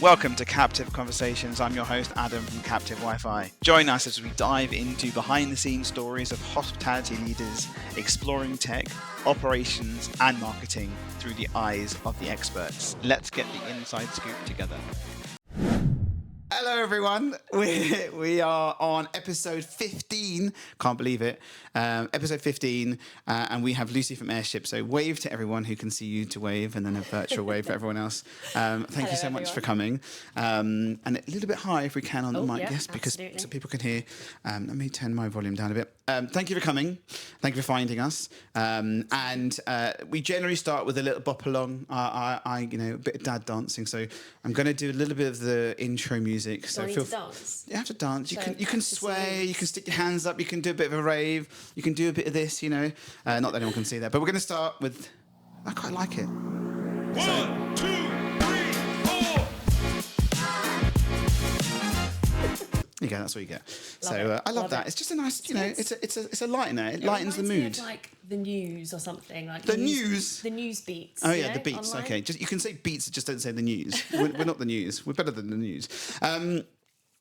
Welcome to Captive Conversations. I'm your host, Adam from Captive Wi-Fi. Join us as we dive into behind-the-scenes stories of hospitality leaders, exploring tech, operations, and marketing through the eyes of the experts. Let's get the inside scoop together. Hello, everyone. We are on episode 15. Can't believe it. Episode 15, and we have Luci from Airship. So wave to everyone who can see you to wave, and then a virtual wave for everyone else. Thank you so much for coming. And a little bit high if we can on the mic, yes, because so people can hear. Let me turn my volume down a bit. Thank you for coming. Thank you for finding us. And we generally start with a little bop along. A bit of dad dancing. So I'm going to do a little bit of the intro music. So do I need to dance? You have to dance. You can sway. You can stick your hands up. You can do a bit of a rave. You can do a bit of this. Not that anyone can see that. But we're going to start with. I quite like it. 1, 2, 3, 4. There you go. That's what you get. I love that. It's just a nice. It's a lightener. It lightens the mood. Me of, like the news or something like the news. The news beats. Oh yeah, the beats. Online. Okay, you can say beats. Just don't say the news. We're not the news. We're better than the news.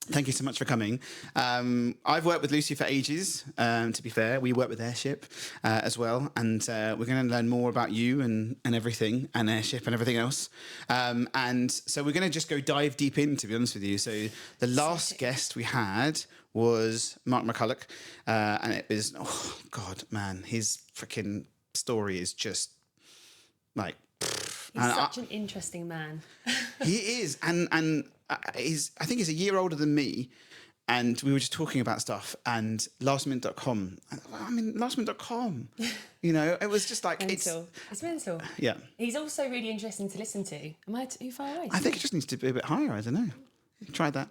Thank you so much for coming. I've worked with Luci for ages, to be fair. We work with Airship as well, and we're going to learn more about you and everything, and Airship and everything else. And so we're going to just go dive deep in, to be honest with you. So the last guest we had was Mark McCulloch, and it was, oh, God, man, his freaking story is just like... He's such an interesting man. He is, and I think he's a year older than me, and we were just talking about stuff, and lastminute.com. Lastminute.com, it was just like... Mental. It's mental. Yeah. He's also really interesting to listen to. Am I too far away? I think it just needs to be a bit higher, I don't know. Try that.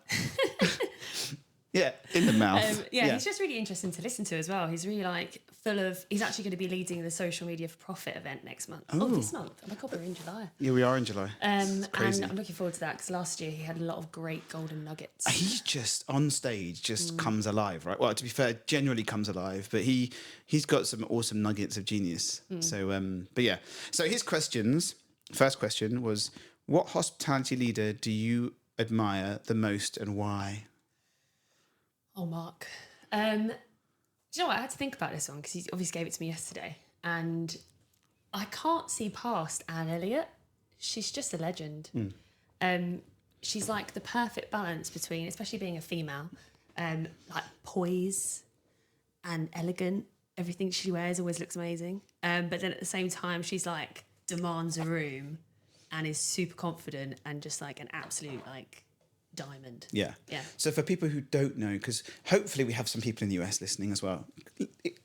Yeah, in the mouth. He's just really interesting to listen to as well. He's really he's actually going to be leading the social media for profit event next month. Oh, this month. Oh my God, we're in July. Yeah, we are in July. And I'm looking forward to that because last year he had a lot of great golden nuggets. He just on stage comes alive, right? Well, to be fair, generally comes alive, but he's got some awesome nuggets of genius. So, but yeah. So his first question was, what hospitality leader do you admire the most and why? Oh, Mark. Do you know what? I had to think about this one because he obviously gave it to me yesterday. And I can't see past Anne Elliot. She's just a legend. She's like the perfect balance between, especially being a female, like poise and elegant. Everything she wears always looks amazing. But then at the same time, she's like demands a room and is super confident and just like an absolute diamond. Yeah. So for people who don't know, because hopefully we have some people in the US listening as well,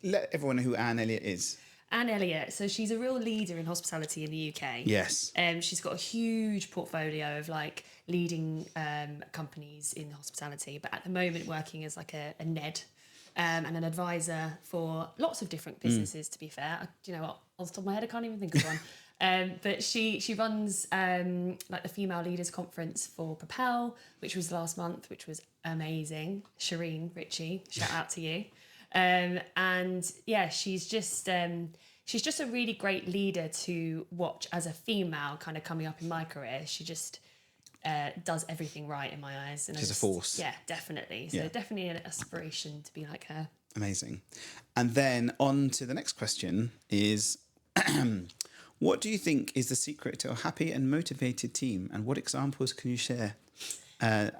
let everyone know who Anne Elliot is. Anne Elliot, so she's a real leader in hospitality in the UK. Yes. She's got a huge portfolio of leading companies in hospitality, but at the moment working as a NED and an advisor for lots of different businesses. To be fair, you know what? Off the top of my head, I can't even think of one. But she runs the Female Leaders Conference for Propel, which was last month, which was amazing. Shireen Ritchie, shout out to you. And yeah, she's just a really great leader to watch as a female kind of coming up in my career. She just does everything right in my eyes. And she's a force. Yeah, definitely. So definitely an aspiration to be like her. Amazing. And then on to the next question is... What do you think is the secret to a happy and motivated team, and what examples can you share to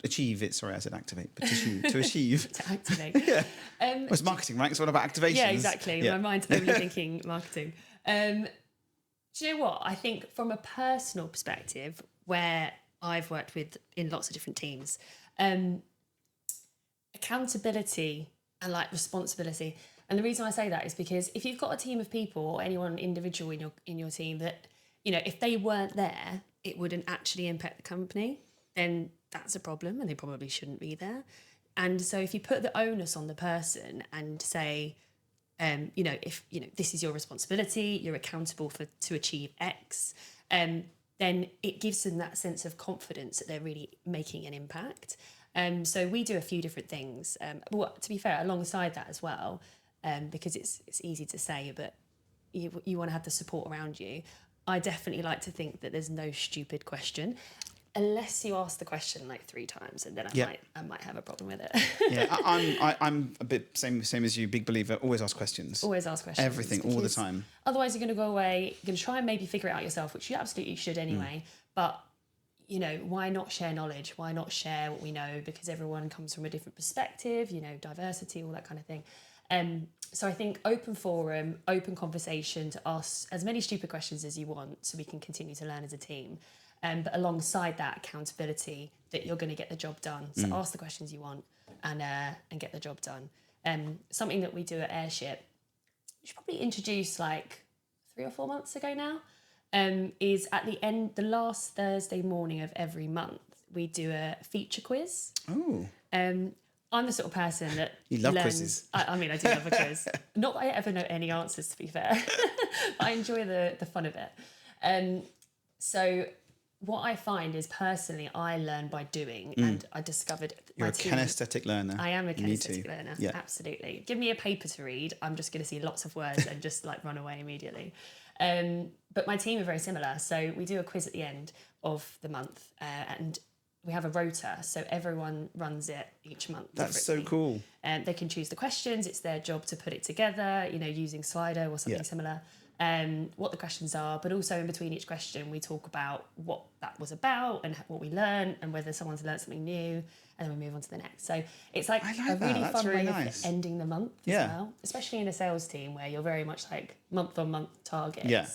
achieve it? Sorry, I said activate, but to achieve. To activate. Yeah. Well, it's marketing, right? It's all about activation. Yeah, exactly. Yeah. My mind's only thinking marketing. Do you know what? I think from a personal perspective, where I've worked in lots of different teams, accountability and responsibility. And the reason I say that is because if you've got a team of people or anyone individual in your team that, if they weren't there, it wouldn't actually impact the company, then that's a problem and they probably shouldn't be there. And so if you put the onus on the person and say, if this is your responsibility, you're accountable to achieve X, then it gives them that sense of confidence that they're really making an impact. So we do a few different things. Well, to be fair, alongside that as well, because it's easy to say, but you want to have the support around you. I definitely like to think that there's no stupid question. unless you ask the question like 3 times, and then I might have a problem with it. Yeah, I'm a bit same as you, big believer. Always ask questions. Always ask questions. Everything, all the time. Otherwise, you're going to go away. You're going to try and maybe figure it out yourself, which you absolutely should anyway. But you know, why not share knowledge? Why not share what we know? Because everyone comes from a different perspective. You know, diversity, all that kind of thing. So I think open forum, open conversation to ask as many stupid questions as you want, so we can continue to learn as a team. But alongside that, accountability that you're going to get the job done. So ask the questions you want and get the job done. Something that we do at Airship, which probably introduced like 3 or 4 months ago now, is at the last Thursday morning of every month, we do a feature quiz. Oh. I'm the sort of person that You love learns, quizzes. I mean, I do love a quiz. Not that I ever know any answers, to be fair. But I enjoy the fun of it. So what I find is, personally, I learn by doing, and I discovered You're a kinesthetic learner. I am a kinesthetic learner, absolutely. Give me a paper to read, I'm just going to see lots of words and just like run away immediately. But my team are very similar. So we do a quiz at the end of the month, and we have a rota, so everyone runs it each month. That's so cool. And they can choose the questions. It's their job to put it together, you know, using Slido or something similar. What the questions are, but also in between each question, we talk about what that was about and what we learned, and whether someone's learned something new, and then we move on to the next. So it's like a really fun way of ending the month as well, especially in a sales team where you're very much like month-on-month targets. Yeah.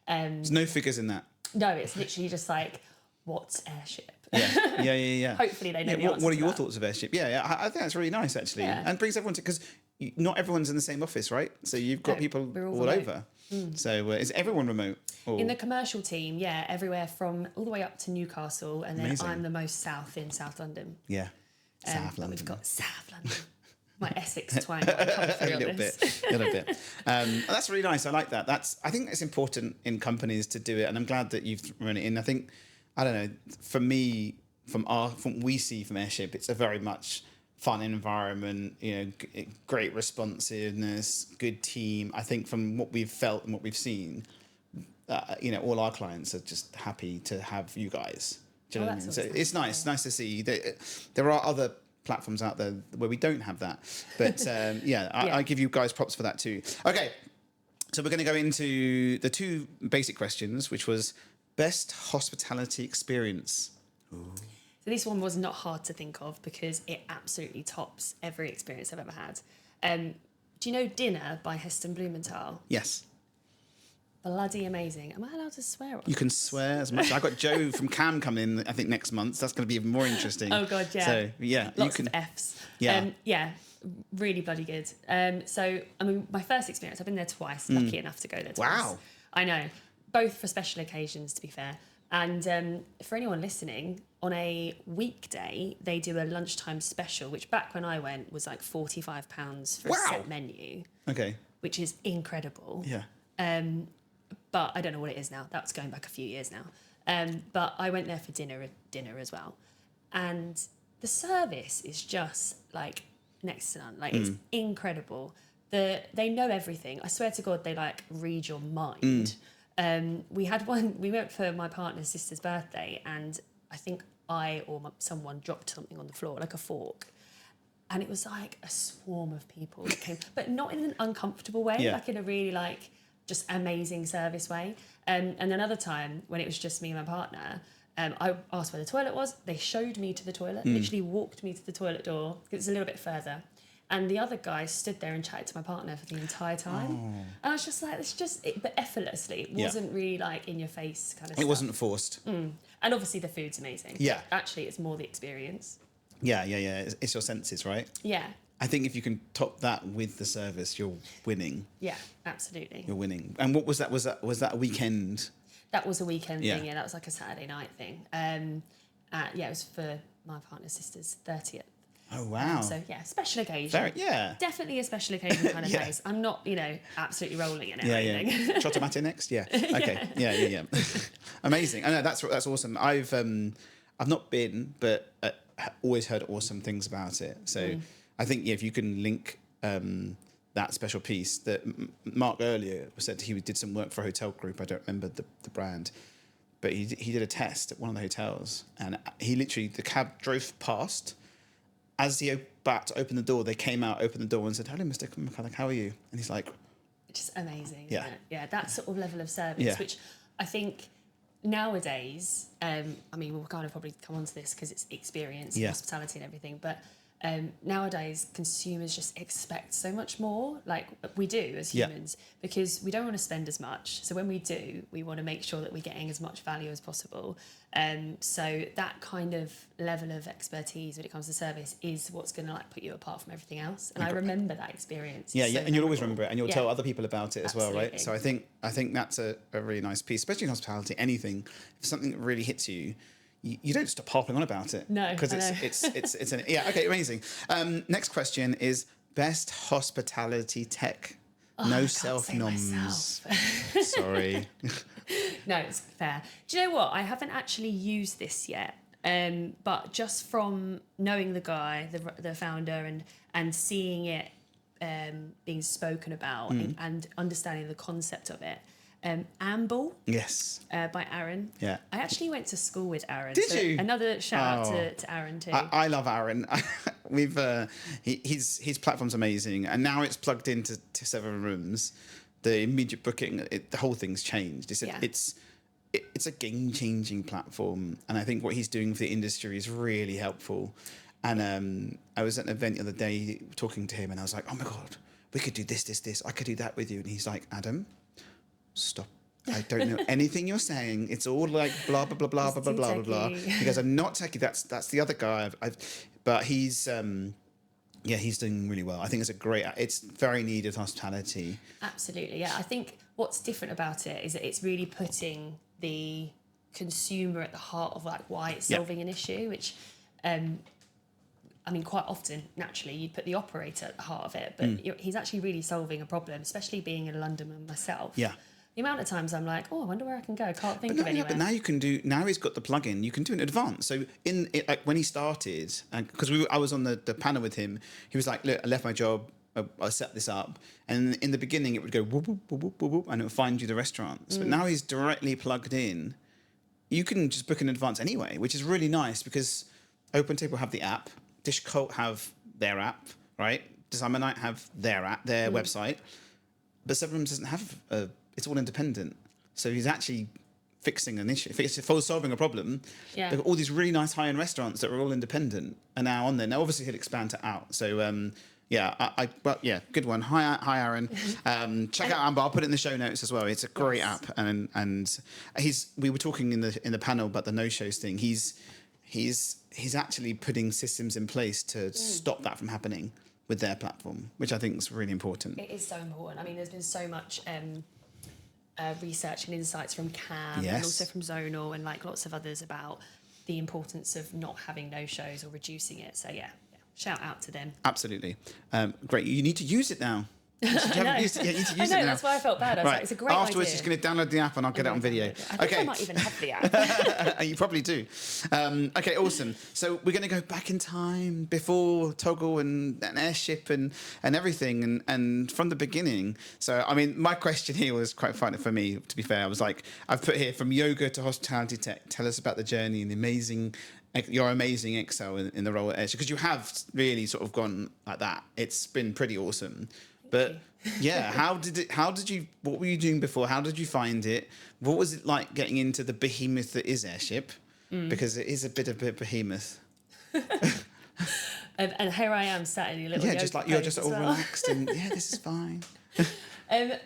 There's no figures in that. No, it's literally just like, what's Airship? Yeah. Hopefully they know the answer What are to your that. thoughts of Airship? I think that's really nice, actually. And brings everyone to, because not everyone's in the same office, right? So you've got people all over. So is everyone remote? Or? In the commercial team, everywhere from all the way up to Newcastle, and then I'm the most south in South London. Yeah, South London. We've got South London. My Essex twang might come through a little bit. That's really nice. I like that. I think it's important in companies to do it, and I'm glad that you've run it in. I think, I don't know, for me, from what we see from Airship, it's a very much fun environment, you know, great responsiveness, good team. I think from what we've felt and what we've seen, you know, all our clients are just happy to have you guys. Do you know what I mean? So it's nice to see that there are other platforms out there where we don't have that. But I give you guys props for that too. Okay, so we're going to go into the 2 basic questions, which was best hospitality experience. Ooh. So this one was not hard to think of because it absolutely tops every experience I've ever had. Do you know Dinner by Heston Blumenthal? Yes. Bloody amazing. Am I allowed to swear on You can swear as much. I've got Joe from Cam coming in, I think, next month. So that's going to be even more interesting. Oh, God, yeah. So, yeah. Lots of Fs. Yeah. Really bloody good. So, I mean, my first experience, I've been there twice, lucky enough to go there twice. Wow. I know. Both for special occasions, to be fair. And for anyone listening, on a weekday, they do a lunchtime special, which back when I went was like £45 for a set menu. Okay. Which is incredible. Yeah. But I don't know what it is now. That's going back a few years now. But I went there for dinner as well. And the service is just like next to none. Like it's incredible. They know everything. I swear to God, they like read your mind. We went for my partner's sister's birthday, and I think someone dropped something on the floor, like a fork. And it was like a swarm of people that came, but not in an uncomfortable way, like in a really like just amazing service way. And another time when it was just me and my partner, I asked where the toilet was. They showed me to the toilet, literally walked me to the toilet door. It's a little bit further. And the other guy stood there and chatted to my partner for the entire time. And I was just like, but effortlessly. It wasn't really like in your face kind of stuff. It wasn't forced. And obviously the food's amazing. Yeah. Actually, it's more the experience. Yeah. It's your senses, right? Yeah. I think if you can top that with the service, you're winning. Yeah, absolutely. You're winning. And what was that? Was that a weekend? That was a weekend thing, yeah. That was like a Saturday night thing. It was for my partner's sister's 30th. Oh, wow. So, special occasion. Definitely a special occasion kind of place. I'm not, absolutely rolling in it or anything. Yeah. Trottomate next? Yeah. Okay. Yeah. Amazing. I know, that's awesome. I've not been, but always heard awesome things about it. So I think, if you can link that special piece that Mark earlier said he did some work for a hotel group. I don't remember the brand. but he did a test at one of the hotels, and the cab drove past. As he about to open the door, they came out, opened the door, and said, "Hello, Mr. McCulloch, how are you?" And he's like, Just amazing. Yeah. Isn't it? Yeah, that sort of level of service, Yeah. which I think nowadays, I mean, we'll kind of probably come on to this because it's experience, Yeah. hospitality and everything, but nowadays consumers just expect so much more, like we do as Yeah. humans, because we don't want to spend as much. So when we do, we want to make sure that we're getting as much value as possible. So that kind of level of expertise when it comes to service is what's going to like put you apart from everything else. And I remember that experience. Yeah, It's yeah, so and you'll always memorable. remember it, and you'll Yeah. tell other people about it as well, right? Absolutely. So I think that's a really nice piece, especially in hospitality. Anything, if something that really hits you, you don't stop harping on about it. No, because I know. it's an yeah. Okay, amazing. Next question is best hospitality tech. No I can't self say noms. myself. Sorry. No, it's fair. Do you know what? I haven't actually used this yet. But just from knowing the guy, the founder, and seeing it being spoken about and understanding the concept of it, Amble Yes. by Aaron. Yeah. I actually went to school with Aaron. Did you? Another shout Oh. out to Aaron too. I love Aaron. We've his platform's amazing, and now it's plugged into several rooms. The immediate booking, the whole thing's changed. It's a game-changing platform, and I think what he's doing for the industry is really helpful. And I was at an event the other day talking to him, and I was like, "Oh my god, we could do this. I could do that with you." And he's like, "Adam, stop. I don't know anything you're saying. It's all like blah blah blah blah blah blah too blah blah blah." techie. He goes, "I'm not techie. That's the other guy. But he's he's doing really well. I think it's very needed hospitality. Absolutely, yeah. I think what's different about it is that it's really putting the consumer at the heart of like why it's Yeah. solving an issue, which I mean, quite often, naturally, you'd put the operator at the heart of it, but he's actually really solving a problem, especially being a Londoner myself. Yeah. The amount of times I'm like, oh, I wonder where I can go. Can't think of But anywhere. now you can do. Now he's got the plugin. You can do it in advance. So like when he started, because I was on the panel with him, he was like, "Look, I left my job. I set this up." And in the beginning, it would go whoop whoop whoop whoop whoop, whoop, and it would find you the restaurants. But now he's directly plugged in. You can just book in advance anyway, which is really nice because OpenTable have the app, Dish Cult have their app, right? Designer Night have their app, their website, but Seven Rooms doesn't have a. It's all independent. So he's actually fixing an issue, solving a problem. Yeah. There are all these really nice high-end restaurants that are all independent are now on there. Now, obviously, he'll expand it out. So, good one. Hi, Aaron. Check out Amber. I'll put it in the show notes as well. It's a great app, and we were talking in the panel about the no-shows thing. He's actually putting systems in place to stop that from happening with their platform, which I think is really important. It is so important. I mean, there's been so much research and insights from CAM Yes. and also from Zonal and like lots of others about the importance of not having no-shows or reducing it. So yeah, shout out to them. Absolutely. Great. You need to use it now. You haven't used it yet. You need to use I know, it now. that's why I felt bad. I was like, it's a great Afterwards, idea. she's going to download the app and I'll get it on video. I think I might even have the app. You probably do. Okay, awesome. So we're going to go back in time before Toggle and Airship and everything and from the beginning. So, I mean, my question here was quite funny for me, to be fair. I was like, I've put here from yoga to hospitality tech. Tell us about the journey and your amazing excel in the role at Airship. Because you have really sort of gone like that. It's been pretty awesome. But yeah, what were you doing before? How did you find it? What was it like getting into the behemoth that is Airship? Because it is a bit of a behemoth. And here I am sat in a little yoga just like you're pose just as all well. relaxed and yeah, this is fine.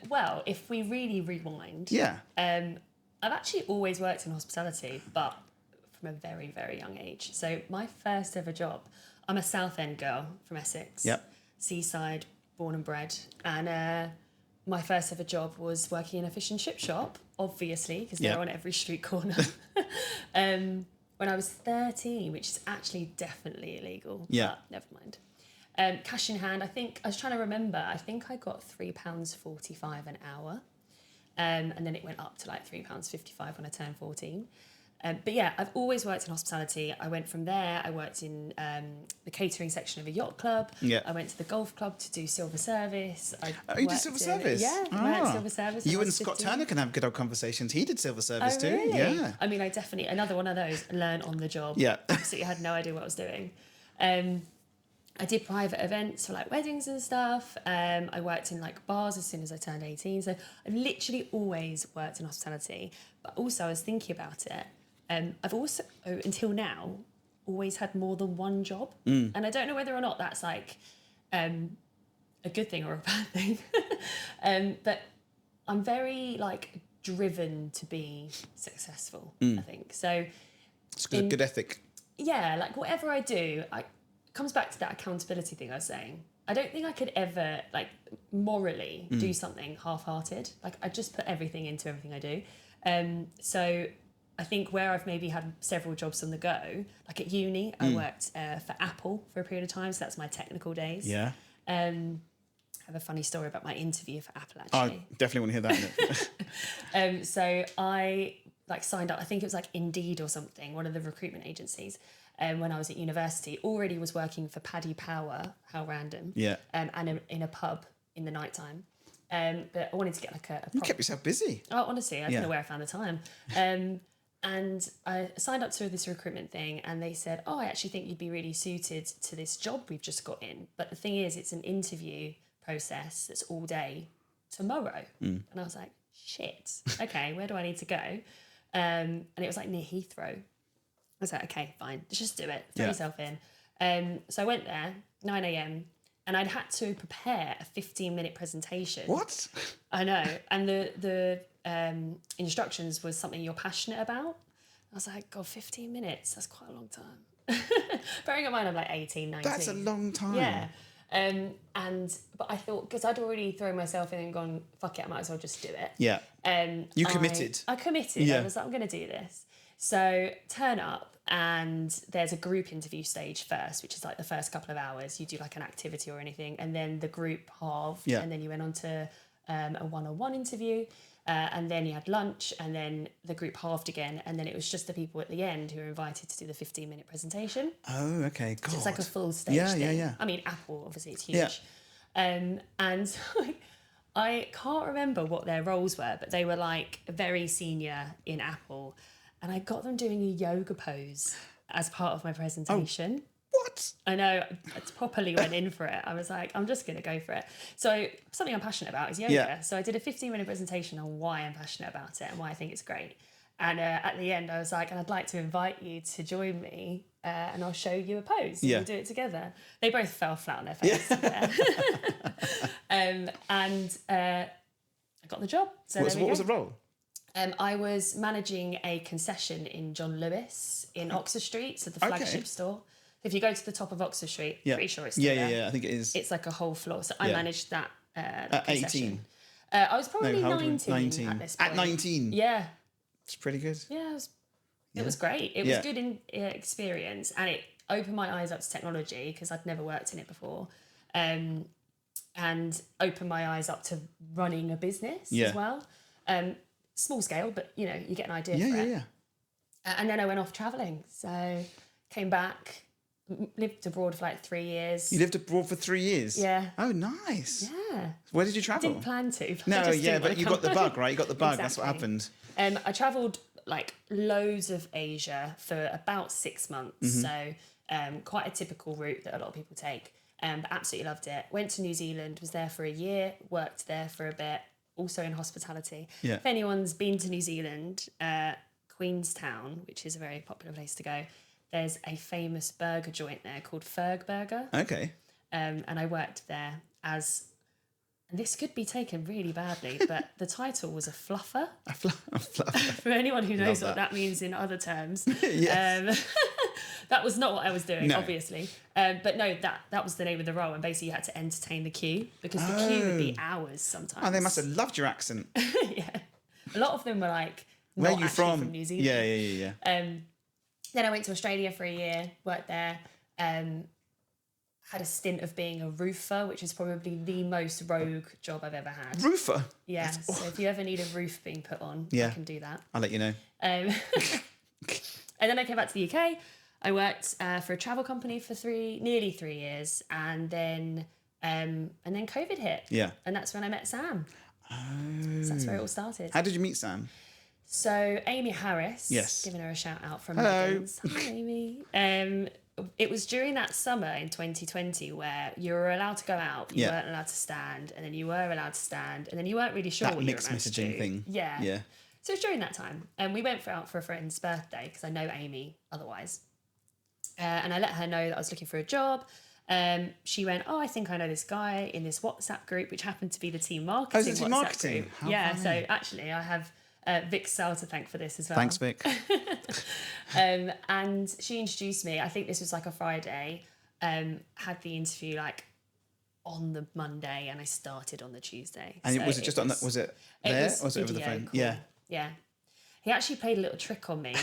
Well, if we really rewind, Yeah. I've actually always worked in hospitality, but from a very, very young age. So my first ever job, I'm a Southend girl from Essex. Yep. Seaside, born and bred. And my first ever job was working in a fish and chip shop, obviously, because they're Yep. on every street corner. When I was 13, which is actually definitely illegal. Yeah. But never mind. Cash in hand, I was trying to remember, I think I got £3.45 an hour. And then it went up to like £3.55 when I turned 14. But yeah, I've always worked in hospitality. I went from there. I worked in the catering section of a yacht club. Yeah. I went to the golf club to do silver service. You did silver service? Yeah, I worked silver service. You when I and was Scott 15. Turner can have good old conversations. He did silver service Oh, too. really? Yeah. I mean, I definitely, another one of those, learn on the job. Yeah. Absolutely had no idea what I was doing. I did private events for like weddings and stuff. I worked in like bars as soon as I turned 18. So I've literally always worked in hospitality. But also I was thinking about it. I've also, until now, always had more than one job. And I don't know whether or not that's like a good thing or a bad thing. But I'm very like driven to be successful, I think. So It's good ethic. yeah, like whatever I do, it comes back to that accountability thing I was saying. I don't think I could ever like morally do something half-hearted. Like I just put everything into everything I do. So I think where I've maybe had several jobs on the go, like at uni, I worked for Apple for a period of time. So that's my technical days. Yeah. I have a funny story about my interview for Apple I actually. definitely want to hear that. So I like signed up, I think it was like Indeed or something, one of the recruitment agencies. When I was at university, already was working for Paddy Power, how random. Yeah. And in a pub in the nighttime. But I wanted to get like a You kept yourself busy. Oh, honestly, I don't Yeah. know where I found the time. And I signed up to this recruitment thing and they said, oh, I actually think you'd be really suited to this job we've just got in. But the thing is, it's an interview process that's all day tomorrow. And I was like, shit, okay, where do I need to go? And it was like near Heathrow. I was like, okay, fine, let's just do it. Throw yourself in. So I went there, 9 a.m, and I'd had to prepare a 15-minute presentation. What? I know. And the instructions was something you're passionate about. I was like, God, 15 minutes, that's quite a long time. Bearing in mind I'm like 18, 19. That's a long time. Yeah. But I thought, because I'd already thrown myself in and gone, fuck it, I might as well just do it. Yeah. You committed. I committed. Yeah. I was like, I'm going to do this. So turn up and there's a group interview stage first, which is like the first couple of hours. You do like an activity or anything. And then the group halved. Yeah. And then you went on to a one-on-one interview. And then you had lunch and then the group halved again. And then it was just the people at the end who were invited to do the 15-minute presentation. Oh, okay. God. So it's like a full stage thing. Yeah. I mean, Apple, obviously, it's huge. Yeah. And I can't remember what their roles were, but they were like very senior in Apple. And I got them doing a yoga pose as part of my presentation. What? I know, I properly went in for it. I was like, I'm just going to go for it. So something I'm passionate about is yoga. Yeah. So I did a 15-minute presentation on why I'm passionate about it and why I think it's great. And at the end, I was like, and I'd like to invite you to join me and I'll show you a pose. Yeah. We'll do it together. They both fell flat on their face. And I got the job. So What was the role? I was managing a concession in John Lewis in Oxford Street, so the flagship store. If you go to the top of Oxford Street, pretty sure it's still there. Yeah, I think it is. It's like a whole floor. So I Yeah. managed that At concession. 18? I was probably how old were you? 19, at this point. At 19? Yeah. It's pretty good. Yeah, it was great. It was Yeah. good experience and it opened my eyes up to technology because I'd never worked in it before. And opened my eyes up to running a business as well. Small scale, but you know, you get an idea for it. Yeah. And then I went off travelling. So came back, lived abroad for like 3 years. You lived abroad for 3 years? Yeah. Oh, nice. Yeah. Where did you travel? Didn't plan to. But I No, just yeah, didn't but wanna you come got the bug, right? You got the bug. That's what Exactly. happened. I travelled like loads of Asia for about 6 months. So quite a typical route that a lot of people take. But absolutely loved it. Went to New Zealand, was there for a year, worked there for a bit, also in hospitality. Yeah. If anyone's been to New Zealand, Queenstown, which is a very popular place to go, there's a famous burger joint there called Ferg Burger. Okay. And I worked there as, and this could be taken really badly, but the title was a fluffer. A fluffer. For anyone who knows Love what that means in other terms. Yes. That was not what I was doing, No. obviously. But no, that was the name of the role. And basically you had to entertain the queue because the queue would be hours sometimes. Oh, they must have loved your accent. Yeah. A lot of them were like, Where not are you actually from? New Zealand. Yeah. Then I went to Australia for a year, worked there, had a stint of being a roofer, which is probably the most rogue job I've ever had. Roofer? Yeah, so if you ever need a roof being put on, Yeah. I can do that. I'll let you know. And then I came back to the UK. I worked for a travel company for nearly 3 years, and then COVID hit. Yeah. And that's when I met Sam. Oh. So that's where it all started. How did you meet Sam? So Amy Harris, Yes. giving her a shout out from Hello. Megan's. Hi, Amy. It was during that summer in 2020 where you were allowed to go out, you weren't allowed to stand, and then you were allowed to stand, and then you weren't really sure That what you were mixed meant to messaging do. thing. Yeah. Yeah. So it was during that time, and we went out for a friend's birthday because I know Amy otherwise, and I let her know that I was looking for a job. She went, I think I know this guy in this WhatsApp group, which happened to be the team marketing. Oh, it's the team WhatsApp marketing? group. How Yeah. funny. So actually, I have Vic Sell to thank for this as well. Thanks, Vic. And she introduced me. I think this was like a Friday. Had the interview like on the Monday, and I started on the Tuesday. And So was it just on that? Was it there? Or was it over the video phone? call. Yeah. Yeah. He actually played a little trick on me,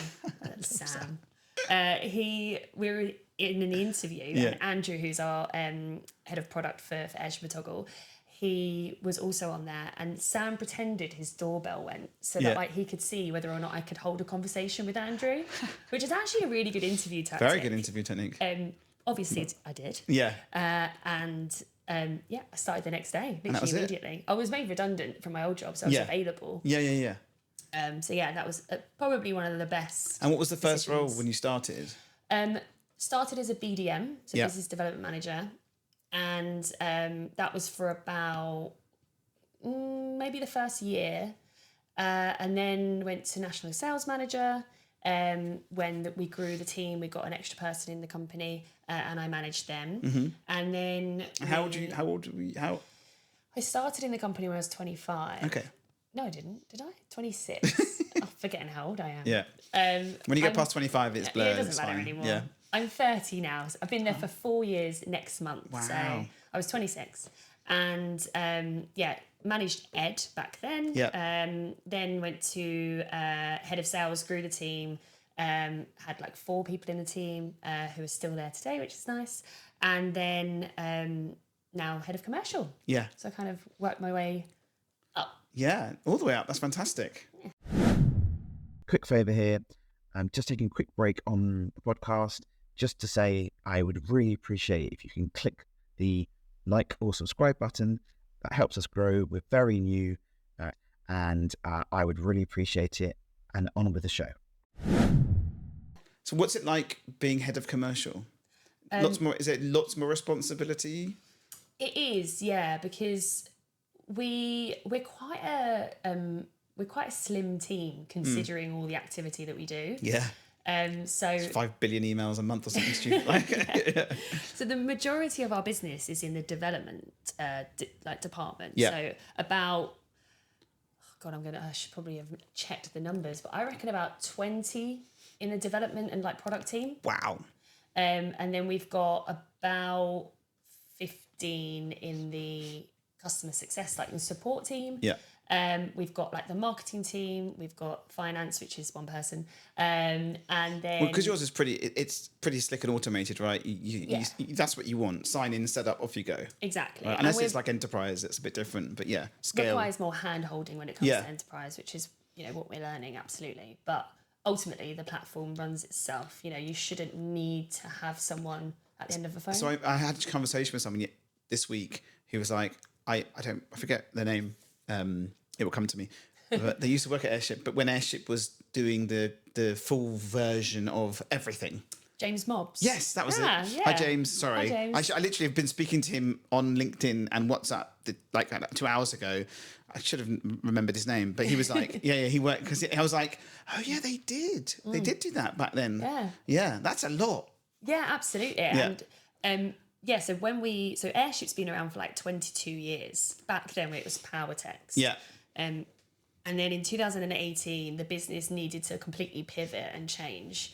Sam. We were in an interview, and Andrew, who's our head of product for Airship and Toggle, he was also on there, and Sam pretended his doorbell went so that like he could see whether or not I could hold a conversation with Andrew, which is actually a really good interview tactic. Very good interview technique. Obviously, I did. Yeah. I started the next day, that was literally it? immediately. I was made redundant from my old job, so I was available. Yeah. That was probably one of the best. And what was the first role decisions. when you started? Started as a BDM, so business development manager, and that was for about maybe the first year, and then went to national sales manager. When we grew the team, we got an extra person in the company, and I managed them. Mm-hmm. And then How old were you? I started in the company when I was 25. Okay. No, I didn't. Did I? 26. I'm forgetting how old I am. Yeah. When you get past 25, it's blurred. Yeah, it doesn't it's matter fine. anymore. Yeah. I'm 30 now. So I've been there for 4 years next month. Wow. So I was 26. And managed Ed back then. Yeah. Then went to head of sales, grew the team, had like 4 people in the team who are still there today, which is nice. And then now head of commercial. Yeah. So I kind of worked my way up. Yeah. All the way up. That's fantastic. Quick favour here. I'm just taking a quick break on the podcast just to say I would really appreciate if you can click the like or subscribe button. That helps us grow. We're very new and I would really appreciate it. And on with the show. So what's it like being head of commercial? Lots more. Is it lots more responsibility? It is, yeah, because we're quite a slim team considering all the activity that we do. Yeah. So 5 billion emails a month or something stupid. Like. So the majority of our business is in the development department. Yeah. So about I should probably have checked the numbers, but I reckon about 20 in the development and like product team. Wow. And then we've got about 15 in the customer success, like the support team. Yeah. We've got like the marketing team, we've got finance, which is one person, and then Well, because yours is it's pretty slick and automated, right? You, that's what you want. Sign in, set up, off you go. exactly. Right? Unless it's like enterprise, it's a bit different. But yeah, scale. Requires more hand holding when it comes to enterprise, which is what we're learning, absolutely. But ultimately, the platform runs itself. You shouldn't need to have someone at the end of the phone. So I had a conversation with someone this week who was like, I forget their name. It will come to me. But they used to work at Airship, but when Airship was doing the full version of everything. James Mobbs. Yes, that was it. Yeah. Hi, James. Sorry. Hi, James. I literally have been speaking to him on LinkedIn and WhatsApp like 2 hours ago. I should have remembered his name, but he was like, he worked, because I was like, oh yeah, they did. They did do that back then. Yeah. Yeah, that's a lot. Yeah, absolutely. Yeah. And so Airship's been around for like 22 years. Back then it was Powertex. Yeah. And then in 2018, the business needed to completely pivot and change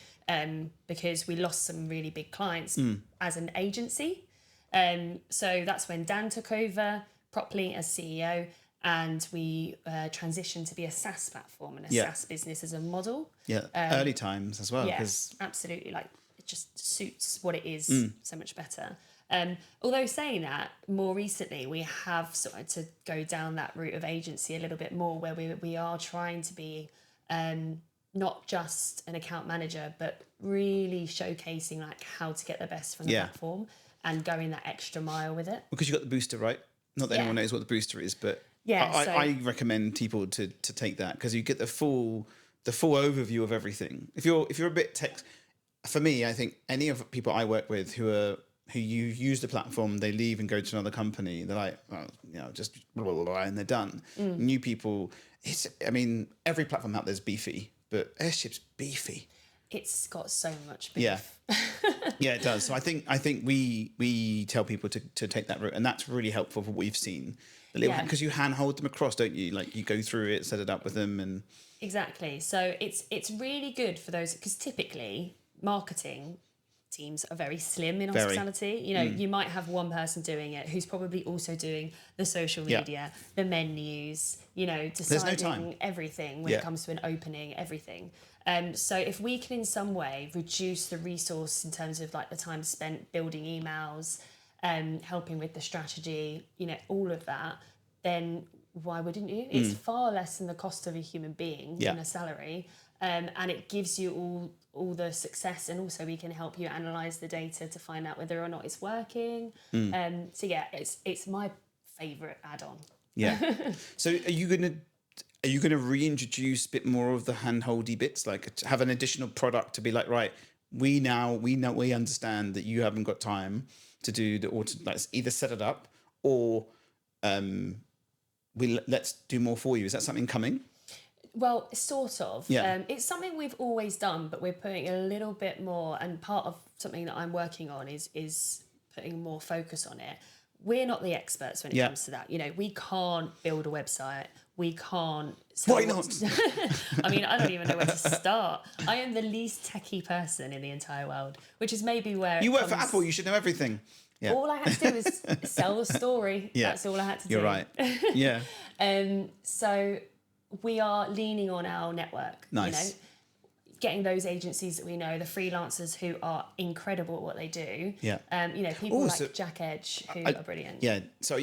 because we lost some really big clients as an agency. So that's when Dan took over properly as CEO, and we transitioned to be a SaaS platform and a SaaS business as a model. Yeah, early times as well. Yes, absolutely. Like, it just suits what it is so much better. Although saying that, more recently we have started to go down that route of agency a little bit more, where we are trying to be not just an account manager, but really showcasing like how to get the best from the platform and going that extra mile with it. Because you've got the booster, right? Not that anyone knows what the booster is, but I recommend people to take that, because you get the full overview of everything. If you're a bit tech, for me, I think any of the people I work with who you use the platform, they leave and go to another company. They're like, well, just blah, blah, blah, and they're done. New people, every platform out there's beefy, but Airship's beefy. It's got so much beef. Yeah. Yeah, it does. So I think we tell people to take that route, and that's really helpful for what we've seen. Because you handhold them across, don't you? Like you go through it, set it up with them, and exactly. So it's really good for those, because typically marketing teams are very slim in hospitality. You might have one person doing it who's probably also doing the social media, the menus, deciding everything when it comes to an opening, everything. So if we can in some way reduce the resource in terms of like the time spent building emails, helping with the strategy, all of that, then why wouldn't you? It's far less than the cost of a human being in a salary. And it gives you all the success, and also we can help you analyze the data to find out whether or not it's working. So yeah, it's my favorite add-on. Yeah. So are you gonna reintroduce a bit more of the handholdy bits, like have an additional product to be like, right, we understand that you haven't got time to do let's either set it up or let's do more for you. Is that something coming? Well, sort of. Yeah. It's something we've always done, but we're putting a little bit more, and part of something that I'm working on is putting more focus on it. We're not the experts when it comes to that. We can't build a website. We can't. Why not? I don't even know where to start. I am the least techie person in the entire world, which is maybe where you work for Apple. You should know everything. Yeah. All I had to do is sell the story. Yeah. That's all I had to do. You're right. Yeah. So we are leaning on our network. Nice. Getting those agencies that we know, the freelancers who are incredible at what they do. Yeah. People like Jack Edge who are brilliant. Yeah. So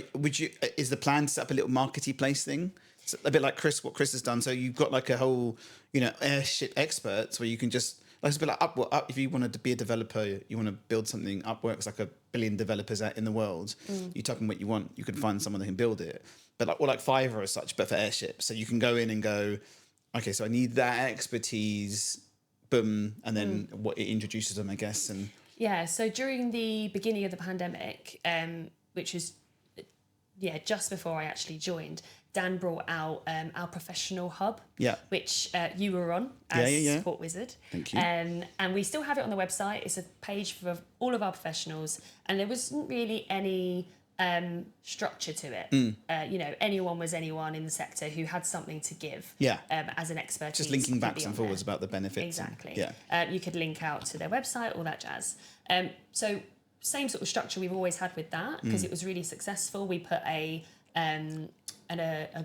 is the plan to set up a little marketplace thing? It's a bit like what Chris has done. So you've got like a whole, Airship experts where you can just, like, it's a bit like Upwork. If you wanted to be a developer, you want to build something, Upwork's like 1 billion developers out in the world. You type in what you want, you can find someone that can build it. But like Fiverr as such, but for Airship. So you can go in and go, okay, so I need that expertise, boom, and then what it introduces them, I guess. And yeah, so during the beginning of the pandemic, which was just before I actually joined, Dan brought out our professional hub, which you were on as Support Wizard. Thank you. And we still have it on the website. It's a page for all of our professionals, and there wasn't really any structure to it. Anyone in the sector who had something to give as an expertise. Just linking backs and forwards about the benefits. Exactly. You could link out to their website, all that jazz. So same sort of structure we've always had with that, because it was really successful. We put a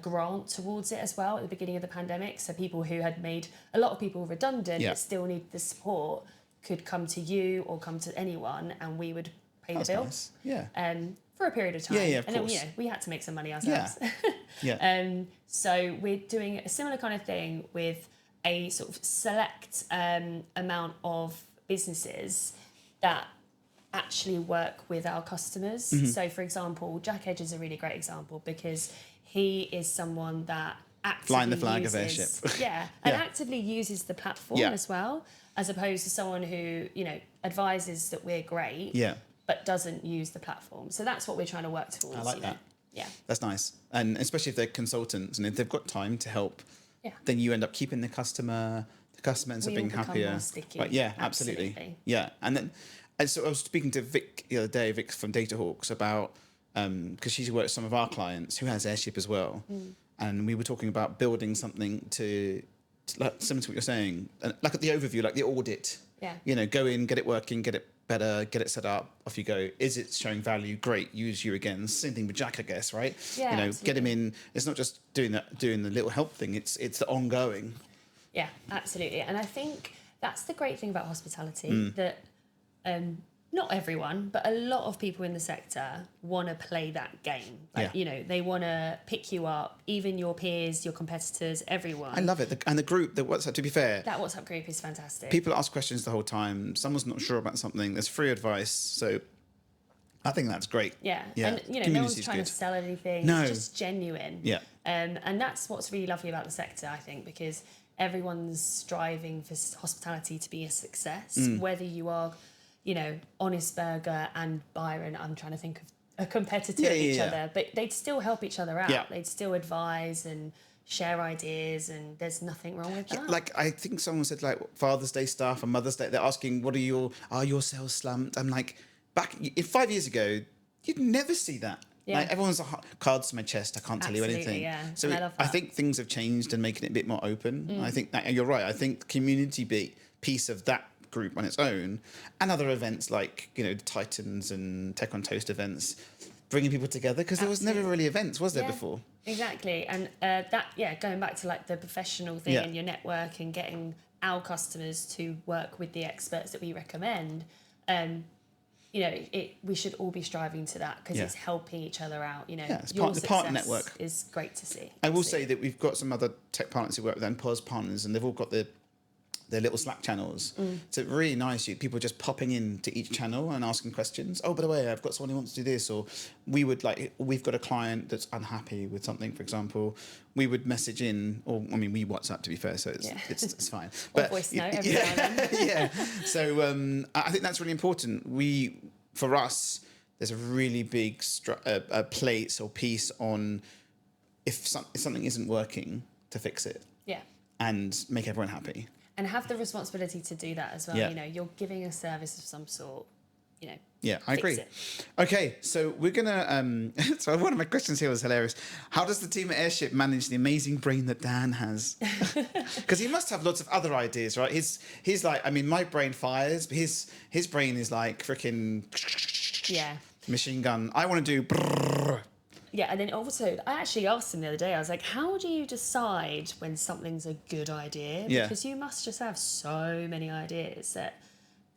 grant towards it as well at the beginning of the pandemic. So people who had made a lot of people redundant but still need the support could come to you or come to anyone, and we would pay the bill. Nice. Yeah. For a period of time. Of and course. then, we had to make some money ourselves. So we're doing a similar kind of thing with a sort of select amount of businesses that actually work with our customers. So for example, Jack Edge is a really great example, because he is someone that actively flying the flag uses, of Airship. actively uses the platform as well, as opposed to someone who, advises that we're great. But doesn't use the platform. So that's what we're trying to work towards. I like that. Yeah. That's nice. And especially if they're consultants and if they've got time to help, then you end up keeping the customer ends up being happier. More sticky. But absolutely. Yeah. And so I was speaking to Vic the other day, Vic from Data Hawks, about, because she's worked with some of our clients who has Airship as well. And we were talking about building something to like, similar to what you're saying, like at the overview, like the audit. Yeah. Go in, get it working, get it better, get it set up, off you go. Is it showing value? Great, use you again. Same thing with Jack, I guess, right? Yeah, absolutely. Get him in. It's not just doing the little help thing. It's the ongoing. Yeah, absolutely. And I think that's the great thing about hospitality, that not everyone, but a lot of people in the sector want to play that game. Like, Yeah. you know, they want to pick you up, even your peers, your competitors, everyone. I love it. And the group, the WhatsApp, to be fair, That WhatsApp group is fantastic. people ask questions the whole time. Someone's not sure about something. There's free advice. So I think that's great. Yeah. Yeah. And, you know, no one's Community's trying good. to sell anything. No. It's just genuine. Yeah. And that's what's really lovely about the sector, I think, because everyone's striving for hospitality to be a success, whether you are, you know, Honest Burger and Byron, I'm trying to think of a competitor of each other, but they'd still help each other out. Yeah. They'd still advise and share ideas, and there's nothing wrong with that. Like, I think someone said, like, Father's Day stuff and Mother's Day, they're asking, are your sales slumped? I'm like, 5 years ago, you'd never see that. Yeah. Like, everyone's cards to my chest, I can't tell you Absolutely, anything. yeah. So And I love I that. think things have changed and making it a bit more open. I think that, you're right. I think the community piece of that group on its own, and other events like, you know, the Titans and Tech on Toast events, bringing people together, because there was never really events, was there, Yeah, before? Exactly. And going back to like the professional thing and your network and getting our customers to work with the experts that we recommend, you know, we should all be striving to that, because it's helping each other out. You know, Yeah, it's your the partner success network. is great to see. I will say that we've got some other tech partners who work with them, POS partners, and they've all got their little Slack channels. So it's really nice. People just popping into each channel and asking questions. Oh, by the way, I've got someone who wants to do this. Or we've got a client that's unhappy with something, for example. We would message in, or I mean, we WhatsApp, to be fair, so it's fine. Or voice note every now and then. Yeah. So I think that's really important. For us, there's a really big place or piece on if something isn't working, to fix it. Yeah. And make everyone happy. And have the responsibility to do that as well. Yeah. You know, you're giving a service of some sort, you know. Yeah, I agree. it. Okay, so we're gonna. So one of my questions here was hilarious. How does the team at Airship manage the amazing brain that Dan has? Because he must have lots of other ideas, right? He's like, I mean, my brain fires, but his brain is like freaking machine gun. I want to do. Brrr. Yeah, and then also, I actually asked him the other day, I was like, how do you decide when something's a good idea? Yeah. Because you must just have so many ideas that,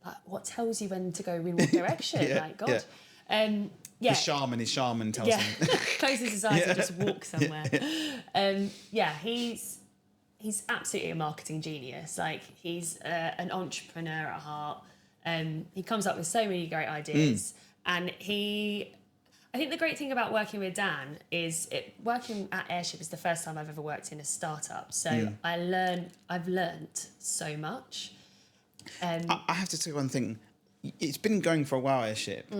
like, what tells you when to go in what direction? Yeah, Like, God. Yeah. His shaman tells him. Closes his eyes and just walks somewhere. He's absolutely a marketing genius. Like, he's an entrepreneur at heart. He comes up with so many great ideas. And I think the great thing about working with Dan is working at Airship is the first time I've ever worked in a startup. So I've learned so much. I have to say one thing. It's been going for a while, Airship.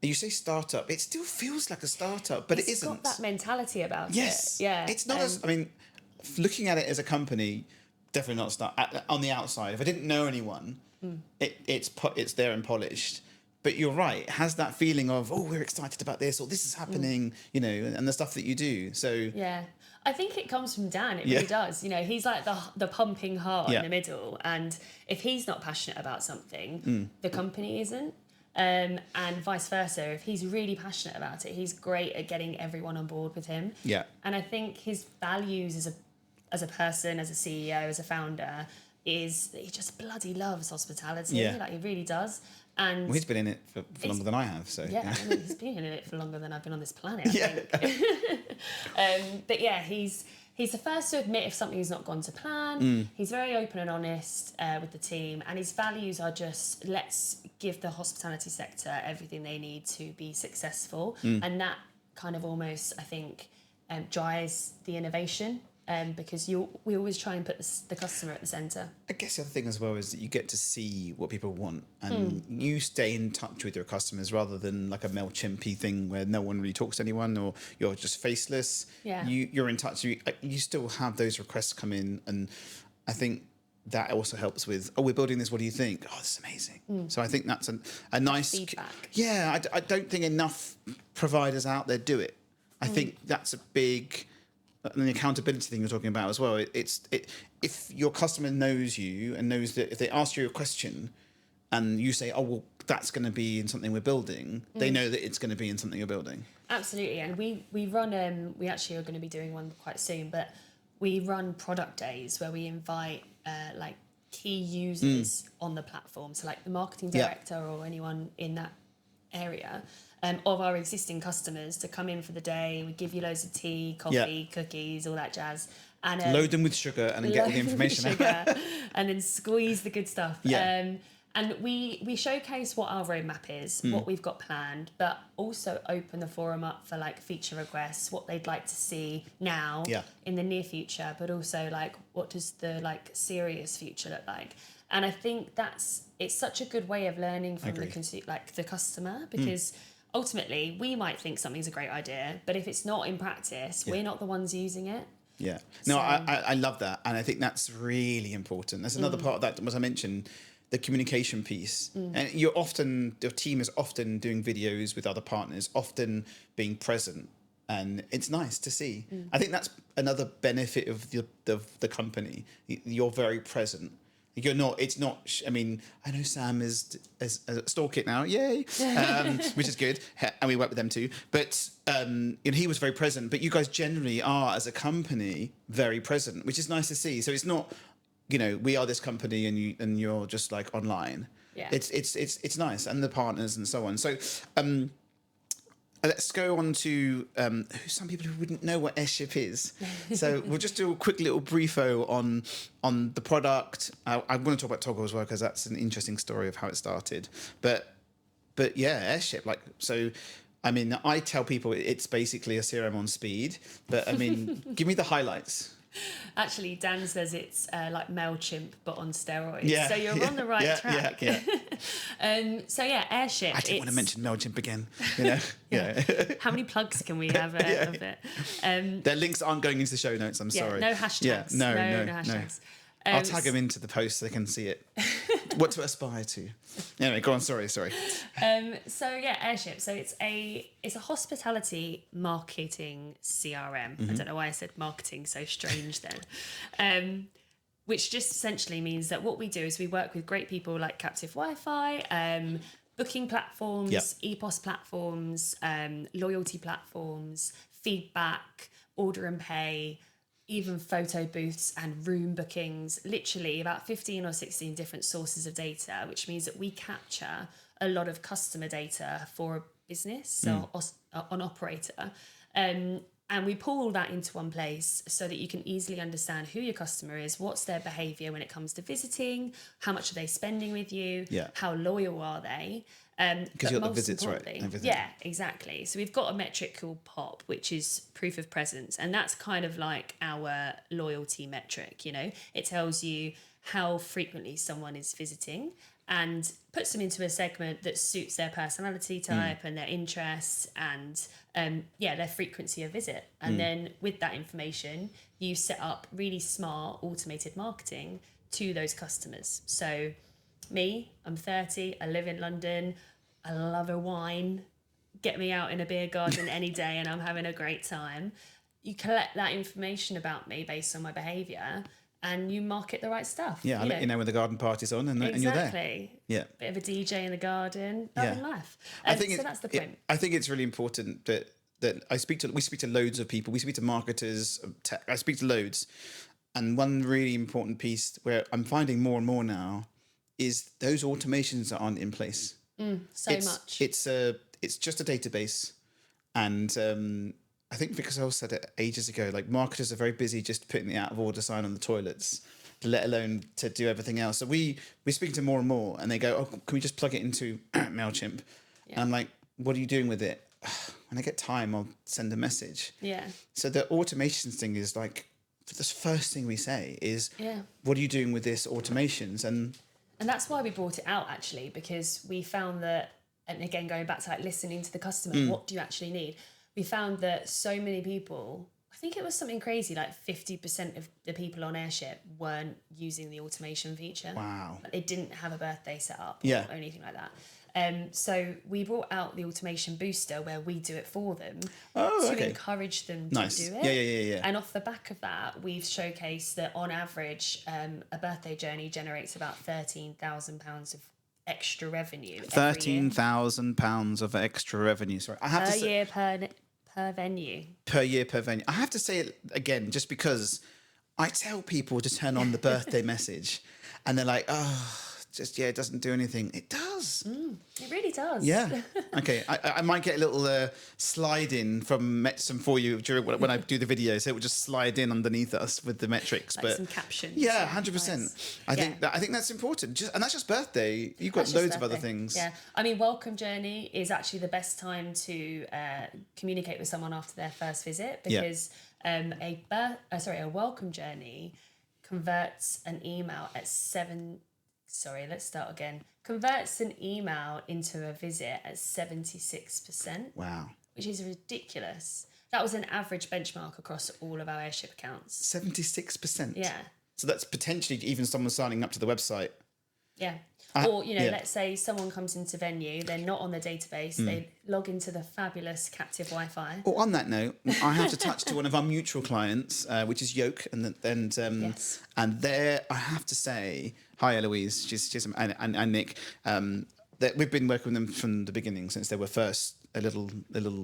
You say startup, it still feels like a startup, but it isn't. It's got that mentality about it. Yes. Yeah. It's not I mean, looking at it as a company, definitely not on the outside. If I didn't know anyone, it's there and polished. But you're right, it has that feeling of, oh, we're excited about this, or this is happening, you know, and the stuff that you do. So yeah, I think it comes from Dan. It really does. You know, he's like the pumping heart in the middle, and if he's not passionate about something, the company isn't. And vice versa. If he's really passionate about it, he's great at getting everyone on board with him. Yeah. And I think his values as a person, as a CEO, as a founder, is that he just bloody loves hospitality. Yeah. Like, he really does. And well, he's been in it for longer than I have. So yeah, I mean, he's been in it for longer than I've been on this planet, I think. But yeah, he's the first to admit if something's not gone to plan. He's very open and honest with the team, and his values are just, let's give the hospitality sector everything they need to be successful. And that kind of almost, I think, drives the innovation. Because we always try and put the customer at the centre. I guess the other thing as well is that you get to see what people want, and you stay in touch with your customers rather than like a MailChimp thing where no one really talks to anyone, or you're just faceless. Yeah. You're in touch. You still have those requests come in, and I think that also helps with, oh, we're building this, what do you think? Oh, this is amazing. So I think that's a nice feedback. Yeah, I don't think enough providers out there do it. I think that's a big... And the accountability thing you're talking about as well. If your customer knows you and knows that if they ask you a question and you say, oh, well, that's going to be in something we're building, they know that it's going to be in something you're building. Absolutely. And we run, we actually are going to be doing one quite soon, but we run product days where we invite like key users on the platform. So like the marketing director or anyone in that area of our existing customers to come in for the day. We give you loads of tea, coffee, cookies, all that jazz. And load them with sugar and then get all the information out. And then squeeze the good stuff. Yeah. And we showcase what our roadmap is, what we've got planned, but also open the forum up for like feature requests, what they'd like to see now in the near future, but also like what does the like serious future look like? And I think it's such a good way of learning from the customer, because ultimately we might think something's a great idea, but if it's not in practice, we're not the ones using it. Yeah. No, I love that. And I think that's really important. There's another part of that, as I mentioned, the communication piece. And your team is often doing videos with other partners, often being present. And it's nice to see. I think that's another benefit of the company. You're very present. You're not. It's not. I mean, I know Sam is a store kit now, yay, which is good, and we work with them too. But he was very present. But you guys generally are, as a company, very present, which is nice to see. So it's not, we are this company, and you're just like online. Yeah. It's nice, and the partners and so on. So. Let's go on to some people who wouldn't know what Airship is. So we'll just do a quick little briefo on the product. I want to talk about Toggle as well, because that's an interesting story of how it started. But yeah, Airship. I mean, I tell people it's basically a CRM on speed. But I mean, give me the highlights. Actually, Dan says it's like MailChimp, but on steroids. Yeah, so you're on the right track. Yeah. So yeah, Airship. I didn't want to mention MailChimp again. How many plugs can we have of it? Their links aren't going into the show notes. I'm sorry. No hashtags. Yeah, no hashtags. I'll tag them into the post so they can see it. What to aspire to. Anyway, go on. Sorry. So yeah, Airship. So it's a hospitality marketing CRM. I don't know why I said marketing so strange then. Which just essentially means that what we do is we work with great people like Captive Wi-Fi, booking platforms, EPOS platforms, loyalty platforms, feedback, order and pay, even photo booths and room bookings, literally about 15 or 16 different sources of data, which means that we capture a lot of customer data for a business, so an operator. And we pull that into one place so that you can easily understand who your customer is, what's their behaviour when it comes to visiting, how much are they spending with you, how loyal are they. Because you've got the visits, right? Everything. Yeah, exactly. So we've got a metric called POP, which is proof of presence. And that's kind of like our loyalty metric, It tells you how frequently someone is visiting and puts them into a segment that suits their personality type and their interests and their frequency of visit. And then with that information, you set up really smart automated marketing to those customers. So me, I'm 30, I live in London, I love a wine, get me out in a beer garden any day and I'm having a great time. You collect that information about me based on my behaviour and you market the right stuff. Yeah, I'll let you know when the garden party's on and you're there. Exactly. Yeah. Bit of a DJ in the garden, loving life. So that's the point. I think it's really important that we speak to loads of people, we speak to marketers, I speak to loads. And one really important piece where I'm finding more and more now is those automations that aren't in place. Much. It's just a database. And I think Vic Casal said it ages ago, like marketers are very busy just putting the out of order sign on the toilets, let alone to do everything else. So we speak to more and more and they go, oh, can we just plug it into MailChimp? Yeah. And I'm like, what are you doing with it? When I get time, I'll send a message. Yeah. So the automations thing is like, the first thing we say is, what are you doing with this automations? And that's why we brought it out, actually, because we found that, and again, going back to like listening to the customer, what do you actually need? We found that so many people, I think it was something crazy, like 50% of the people on Airship weren't using the automation feature. Wow. Like they didn't have a birthday set up or anything like that. So we brought out the automation booster where we do it for them to encourage them to do it. Yeah. And off the back of that, we've showcased that on average, a birthday journey generates about £13,000 of extra revenue. £13,000 of extra revenue. Sorry, I have to say, year per venue. Per year per venue. I have to say it again, just because I tell people to turn on the birthday message. and they're like, oh, just it doesn't do anything. It does. It really does. Yeah. Okay. I might get a little slide in from Metsum for you during when I do the video, so it will just slide in underneath us with the metrics. Like but some captions. yeah, 100%. Nice. I think that's important. And that's just birthday. You've got That's just loads of other birthday. things. Yeah, I mean, welcome journey is actually the best time to communicate with someone after their first visit, because a welcome journey converts an email at converts an email into a visit at 76%. Wow. Which is ridiculous. That was an average benchmark across all of our Airship accounts. 76%. Yeah. So that's potentially even someone signing up to the website. Yeah. Or, let's say someone comes into venue, they're not on the database, they log into the fabulous captive Wi-Fi. Or on that note, I have to touch to one of our mutual clients, which is Yoke, and Yes. and there I have to say, hi Eloise, she's and Nick, that we've been working with them from the beginning since they were first a little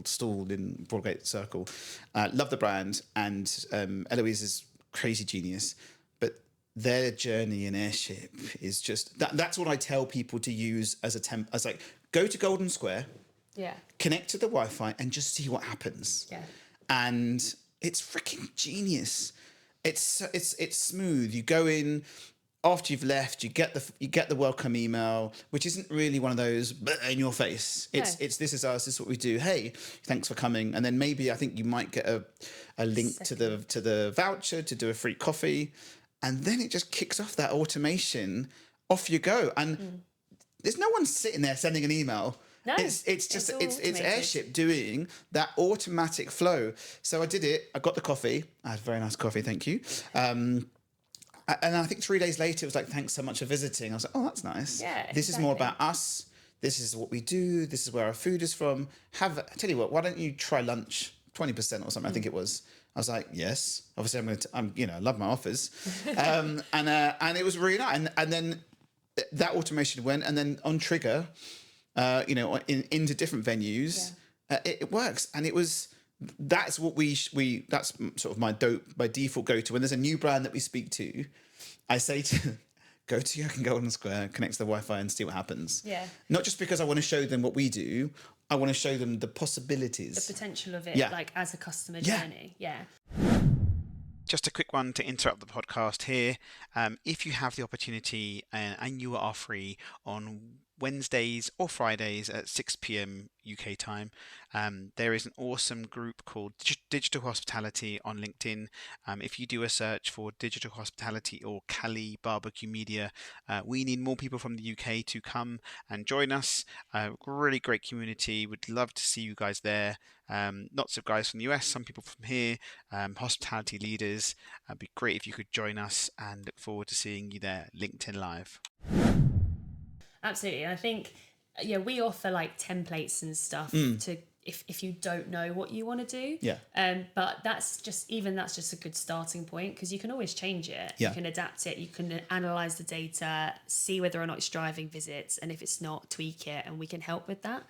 stall in Broadgate Circle. Love the brand, and Eloise is crazy genius, but their journey in Airship is just that's what I tell people to use as a as like, go to Golden Square, connect to the Wi-Fi and just see what happens. Yeah. And it's freaking genius. It's smooth. You go in after you've left, you get the welcome email, which isn't really one of those in your face. It's this is us, this is what we do. Hey, thanks for coming. And then maybe I think you might get a link to the voucher to do a free coffee. And then it just kicks off that automation. Off you go. And there's no one sitting there sending an email. No, it's just all it's automated. Airship doing that automatic flow. So I did it. I got the coffee. I had a very nice coffee, thank you. And I think 3 days later, it was like, thanks so much for visiting. I was like, oh, that's nice. Yeah, this is more about us. This is what we do. This is where our food is from. I tell you what, why don't you try lunch? 20% or something, I think it was. I was like, yes. Obviously, I love my offers. And it was really nice. And then that automation went, and then on trigger, into different venues, it works. And that's what that's sort of my default go to. When there's a new brand that we speak to, I say to go to Yoke and Golden Square, connect to the Wi-Fi and see what happens. Yeah. Not just because I want to show them what we do, I want to show them the possibilities. The potential of it, like as a customer journey. Yeah. Just a quick one to interrupt the podcast here. If you have the opportunity and you are free on Wednesdays or Fridays at 6 p.m. UK time, there is an awesome group called Digital Hospitality on LinkedIn. If you do a search for Digital Hospitality or Cali Barbecue Media, we need more people from the UK to come and join us. Really great community. Would love to see you guys there. Lots of guys from the US, some people from here, hospitality leaders. It'd be great if you could join us, and look forward to seeing you there. LinkedIn Live. Absolutely. And I think, we offer like templates and stuff to if you don't know what you want to do. Yeah. But that's just a good starting point, because you can always change it. Yeah. You can adapt it. You can analyze the data, see whether or not it's driving visits, and if it's not, tweak it, and we can help with that.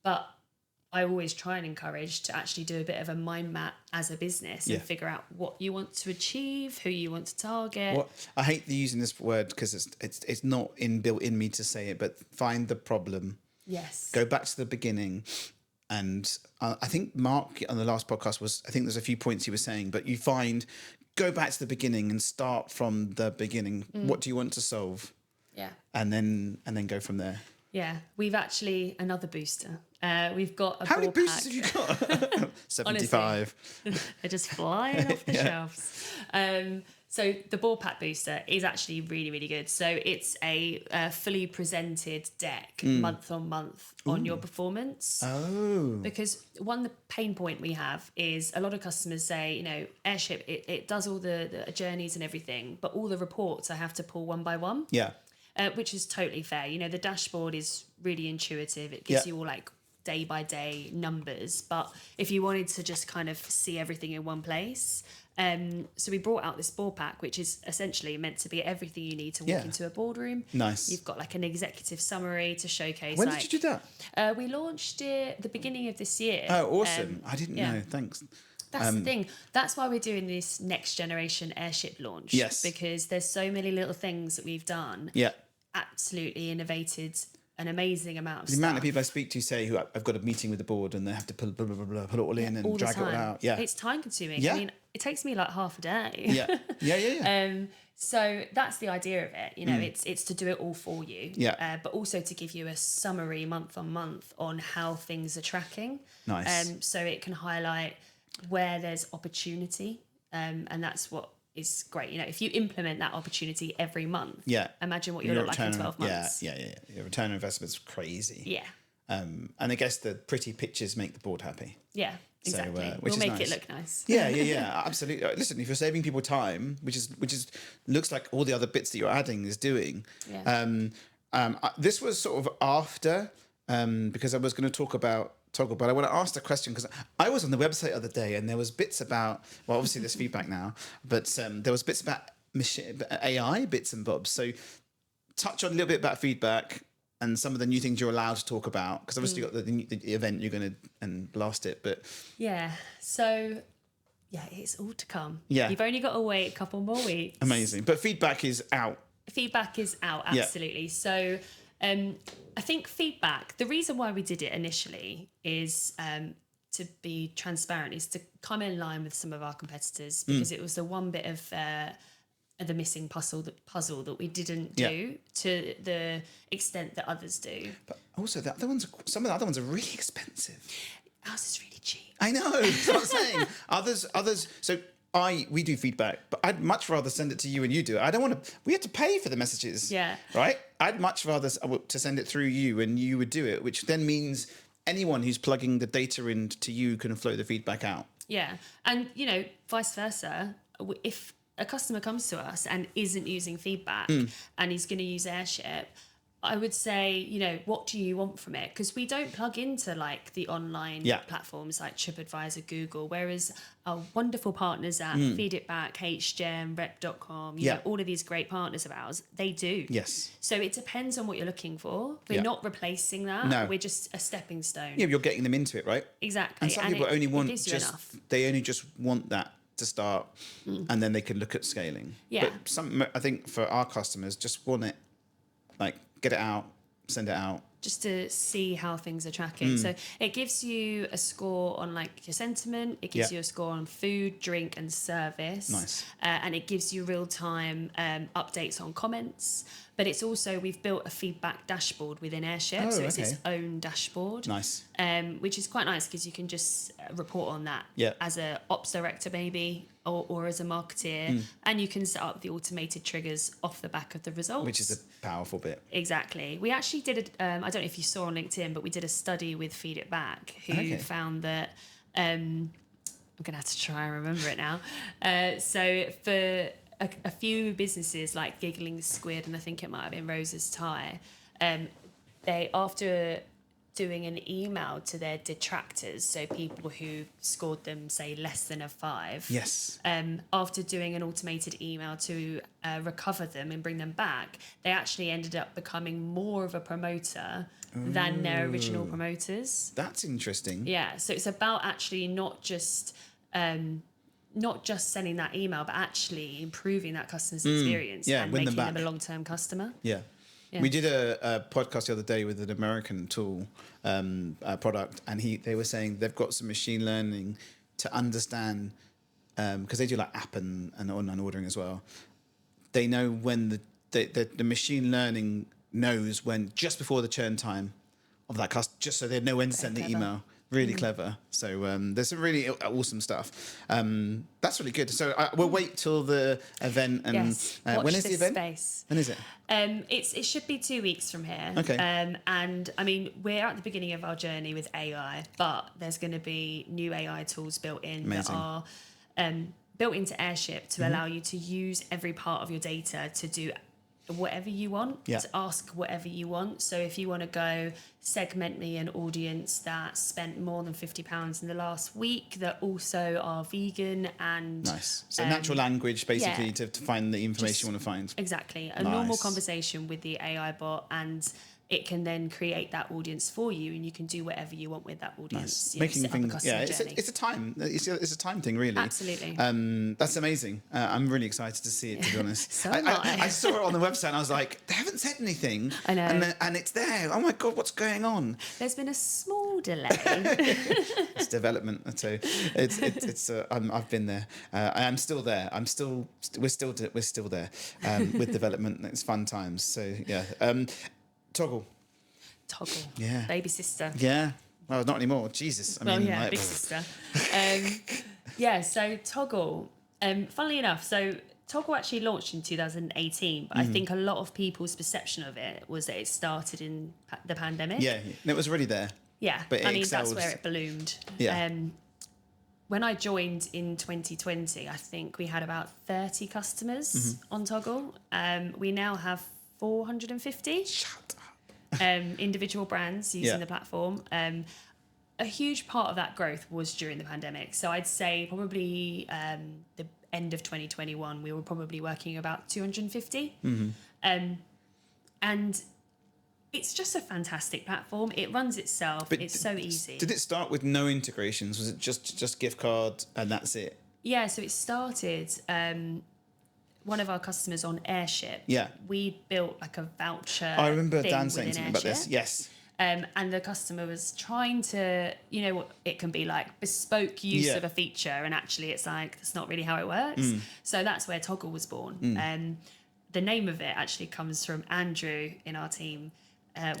But I always try and encourage to actually do a bit of a mind map as a business and figure out what you want to achieve, who you want to target. Well, I hate using this word because it's not inbuilt in me to say it, but find the problem. Yes. Go back to the beginning. And I think Mark on the last podcast I think there's a few points he was saying, but go back to the beginning and start from the beginning. What do you want to solve? Yeah. And then go from there. Yeah, we've actually another booster. We've got a How many ball boosters pack. have you got? 75. They're just flying off the shelves. So the ball pack booster is actually really, really good. So it's a fully presented deck month on month on your performance. Oh. Because the pain point we have is a lot of customers say, Airship, it does all the journeys and everything, but all the reports I have to pull one by one. Yeah. Which is totally fair. The dashboard is really intuitive. It gives you all like day by day numbers. But if you wanted to just kind of see everything in one place, so we brought out this board pack, which is essentially meant to be everything you need to walk into a boardroom. Nice. You've got like an executive summary to showcase. When did you do that? We launched it at the beginning of this year. Oh, awesome. I didn't know. Thanks. That's the thing. That's why we're doing this next generation Airship launch. Yes. Because there's so many little things that we've done. Yeah. Absolutely innovated an amazing amount of The stuff. amount of people I speak to say who I've got a meeting with the board and they have to pull blah, blah, blah, blah, put it all in and all the drag it all time. out. Yeah. It's time consuming. Yeah. I mean, it takes me like half a day. Yeah. Yeah. So that's the idea of it. You know, it's to do it all for you. Yeah. But also to give you a summary month on month on how things are tracking. Nice. So it can highlight where there's opportunity. And that's what is great. You know, if you implement that opportunity every month, imagine what you'll look like in 12 months. Yeah. Your return on investment's crazy. Yeah. And I guess the pretty pictures make the board happy. Yeah. Exactly. So, which we'll is make nice. it look nice. Yeah, absolutely. Listen, if you're saving people time, which is looks like all the other bits that you're adding is doing. Yeah. This was sort of after because I was going to talk about Toggle, but I want to ask the question because I was on the website the other day and there was bits about, well, obviously there's feedback now, but there was bits about AI bits and bobs. So touch on a little bit about feedback and some of the new things you're allowed to talk about, because obviously you've got the event you're going to and blast it, but so it's all to come. You've only got to wait a couple more weeks. Amazing. But feedback is out. Feedback is out, absolutely. So I think feedback, the reason why we did it initially is to be transparent, is to come in line with some of our competitors, because it was the one bit of the missing puzzle that we didn't do to the extent that others do. But also some of the other ones are really expensive. Ours is really cheap. I know, that's what I'm saying. Others. So we do feedback, but I'd much rather send it to you and you do it. I don't want to. We have to pay for the messages. Yeah. Right. I'd much rather to send it through you and you would do it, which then means anyone who's plugging the data into you can flow the feedback out. Yeah, and vice versa. If a customer comes to us and isn't using feedback and he's going to use Airship, I would say, what do you want from it? Because we don't plug into like the online platforms like TripAdvisor, Google, whereas our wonderful partners at Feed It Back, HGem, Rep.com, all of these great partners of ours, they do. Yes. So it depends on what you're looking for. We're not replacing that. No. We're just a stepping stone. Yeah, you're getting them into it, right? Exactly. And some people only want they only just want that to start, and then they can look at scaling. Yeah. But I think for our customers, just want it, like get it out, send it out. Just to see how things are tracking. So it gives you a score on like your sentiment. It gives you a score on food, drink, and service. Nice. And it gives you real-time updates on comments. But it's also, we've built a feedback dashboard within Airship. So it's its own dashboard. Nice. Which is quite nice because you can just report on that as a ops director maybe, or as a marketeer. And you can set up the automated triggers off the back of the results. Which is a powerful bit. Exactly. We actually did I don't know if you saw on LinkedIn, but we did a study with Feed It Back, who found that I'm gonna have to try and remember it now. So for a few businesses like Giggling Squid, and I think it might have been Rose's Tie, they, after doing an email to their detractors, so people who scored them, say, less than a 5. Yes. After doing an automated email to recover them and bring them back, they actually ended up becoming more of a promoter than their original promoters. That's interesting. Yeah, so it's about actually not just sending that email, but actually improving that customer's experience and making them a long-term customer. Yeah. We did a podcast the other day with an American tool product, and they were saying they've got some machine learning to understand, because they do like app and online ordering as well. They know when the machine learning knows when, just before the churn time of that customer, just so they know when to send the email. Really clever. So there's some really awesome stuff. That's really good. So we'll wait till the event. And when is the event? Space. When is it? It should be 2 weeks from here. Okay. And I mean, we're at the beginning of our journey with AI, but there's going to be new AI tools built in that are built into Airship to allow you to use every part of your data to do whatever you want, to ask whatever you want. So if you want to go segment me an audience that spent more than £50 in the last week, that also are vegan and nice. So natural language basically to find the information you want to find. Exactly. A normal conversation with the AI bot, and it can then create that audience for you, and you can do whatever you want with that audience. Nice. Making set up a things, customer journey. it's a time. It's a time thing, really. Absolutely. That's amazing. I'm really excited to see it, to be honest. So am I. I saw it on the website and I was like, they haven't said anything. I know. And it's there. Oh my God, what's going on? There's been a small delay. It's development. So I've been there. I am still there. We're still there with development. It's fun times. So yeah. Toggle. Yeah. Baby sister. Yeah. Well, not anymore. Jesus. I mean, big sister. So Toggle. Funnily enough, Toggle actually launched in 2018, but I think a lot of people's perception of it was that it started in the pandemic. Yeah, it was already there. Yeah, but that's where it ballooned. Yeah. When I joined in 2020, I think we had about 30 customers on Toggle. We now have 450. Shut up. Individual brands using the platform. A huge part of that growth was during the pandemic. So I'd say probably the end of 2021, we were probably working about 250. And it's just a fantastic platform. It runs itself. But it's so easy. Did it start with no integrations? Was it just gift card and that's it? Yeah, so it started... one of our customers on Airship. Yeah. We built like a voucher. I remember thing Dan saying within something about this. Airship. Yes. And the customer was trying to, what it can be like bespoke use of a feature, and actually it's like that's not really how it works. So that's where Toggle was born. The name of it actually comes from Andrew in our team.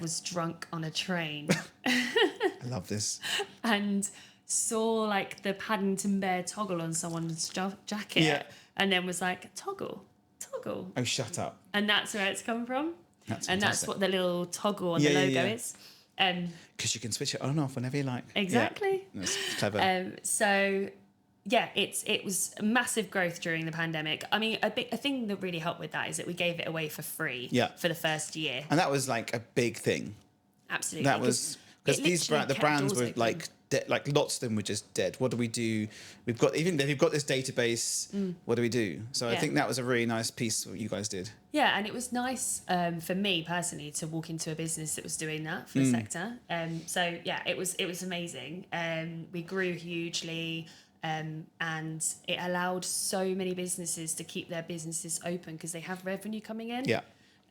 Was drunk on a train. I love this. And saw like the Paddington Bear toggle on someone's jacket, and then was like toggle. Oh, shut up. And that's where it's come from. That's and that's fantastic. what the little toggle on the logo is. Because you can switch it on and off whenever you like. Exactly. Yeah. That's clever. So yeah, it was massive growth during the pandemic. I mean, a thing that really helped with that is that we gave it away for free for the first year. And that was like a big thing. Absolutely. That was because the brands were like lots of them were just dead. What do we do? We've got this database. What do we do? So I think that was a really nice piece what you guys did. Yeah, and it was nice for me personally to walk into a business that was doing that for the sector. So yeah, it was amazing. We grew hugely. And it allowed so many businesses to keep their businesses open because they have revenue coming in. Yeah.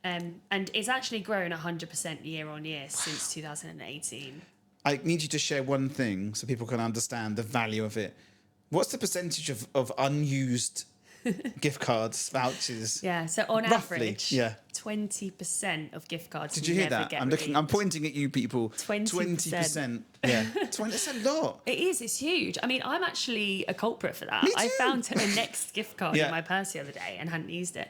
And it's actually grown 100% year on year since 2018. I need you to share one thing so people can understand the value of it. What's the percentage of unused gift cards, vouchers? Yeah, so on roughly, average, 20% of gift cards. Did you hear that? I'm pointing at you people. 20%. Yeah, that's a lot. It is. It's huge. I mean, I'm actually a culprit for that. Me too. I found a Next gift card in my purse the other day and hadn't used it.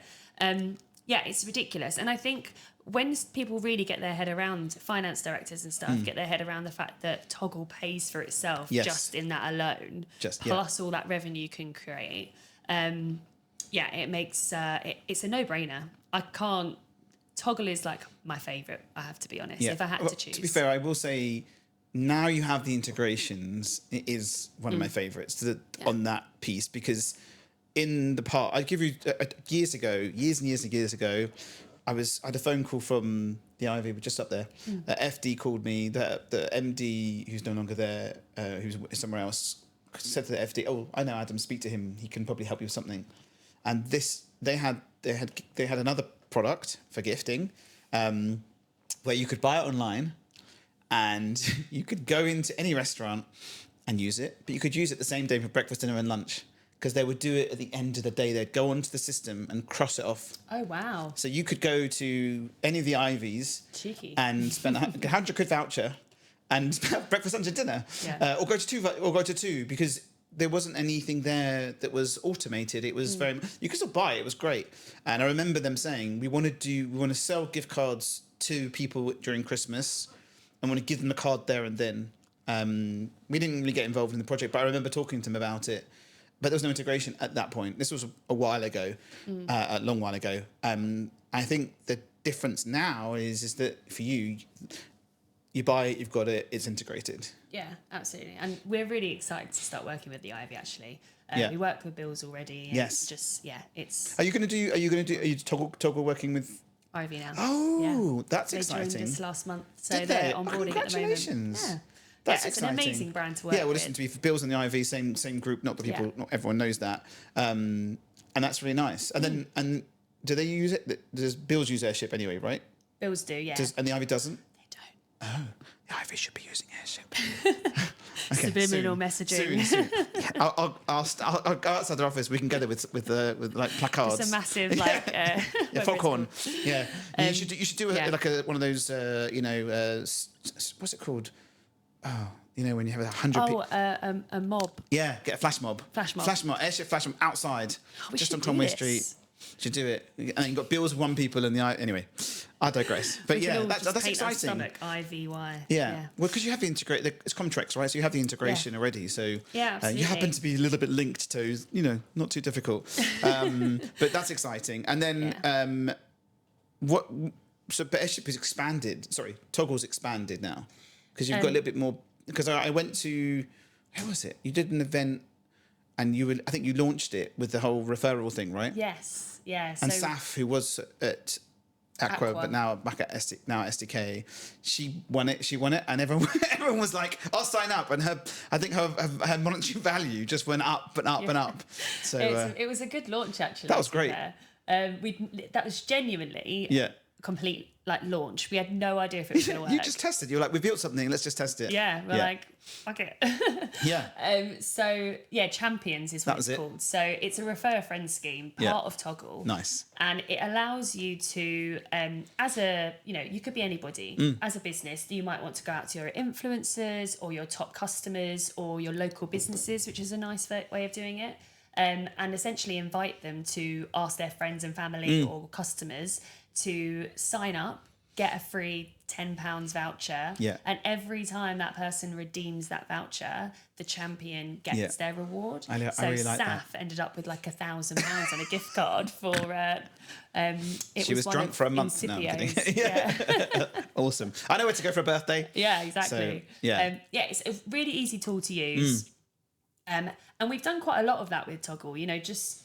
Yeah, it's ridiculous. And I think when people really get their head around, finance directors and stuff, get their head around the fact that Toggle pays for itself just in that alone, plus all that revenue can create, it makes it's a no-brainer. Toggle is like my favourite, I have to be honest, if I had to choose. To be fair, I will say now you have the integrations, it is one of my favourites on that piece because... In the part, I'd give you years and years ago, I had a phone call from the Ivy, just up there. FD called me. The MD, who's no longer there, who's somewhere else, said to the FD, "Oh, I know Adam. Speak to him. He can probably help you with something." And they had another product for gifting, where you could buy it online, and you could go into any restaurant and use it, but you could use it the same day for breakfast, dinner, and lunch. Because they would do it at the end of the day. They'd go onto the system and cross it off. Oh, wow. So you could go to any of the Ivies and spend a 100 quid voucher and have breakfast, lunch and dinner. Yeah. Or go to two because there wasn't anything there that was automated. It was very... You could still buy it. It was great. And I remember them saying, we want to sell gift cards to people during Christmas and want to give them a card there and then. We didn't really get involved in the project, but I remember talking to them about it. But there was no integration at that point. This was a while ago, a long while ago. I think the difference now is that for you buy it, you've got it, it's integrated. Yeah, absolutely. And we're really excited to start working with the Ivy actually. We work with Bills already. And it's... Are you Toggle working with Ivy now. Oh, that's They joined exciting. us last month, so Did they're they? onboarding Oh, at the moment. congratulations. Yeah. That's it's exciting. an amazing brand to work Yeah, well, with. listen to me, for Bills and the Ivy, same group. Not that people, not everyone knows that, and that's really nice. And then, and do they use it? Does Bills use Airship anyway, right? Bills do, yeah. And the Ivy doesn't. They don't. The Ivy should be using Airship. Subliminal messaging. Soon. Yeah, I'll go outside the office. We can get it with like placards. It's a massive yeah, popcorn. Yeah, you should do one of those. What's it called? Oh, when you have 100 people. A mob. Yeah, get a flash mob. Airship flash mob outside, just on Conway Street. Should do it. And you've got Bills 1 people and the anyway. I digress. But that's exciting. Stomach, IVY. Yeah. Well, because you have the integrate. It's Comtrex, right? So you have the integration already. So you happen to be a little bit linked to, not too difficult. But that's exciting. And then but Airship is expanded. Sorry, Toggle's expanded now because you've got a little bit more. Because I went to, where was it? You did an event. And I think you launched it with the whole referral thing, right? Yes, yeah. And Saf, who was at Aqua, but now back at SDK, she won it, and everyone was like, "I'll sign up." And I think her monetary value just went up and up and up. So it was a good launch, actually. That was great. That was genuinely complete launch. We had no idea if it was going to work. You just tested. You were like, "We built something. Let's just test it." Yeah, we're like, fuck it. Yeah. Champions is what it's called. So it's a refer a friend scheme, part of Toggle. Nice. And it allows you to, you could be anybody. As a business, you might want to go out to your influencers or your top customers or your local businesses, which is a nice way of doing it. And essentially invite them to ask their friends and family or customers to sign up, get a free £10 voucher. Yeah. And every time that person redeems that voucher, the champion gets their reward. I really like that. Saf ended up with £1,000 on a gift card for. She was drunk for a month now. Yeah. Awesome. I know where to go for a birthday. Yeah, exactly. So, it's a really easy tool to use. And we've done quite a lot of that with Toggle. Just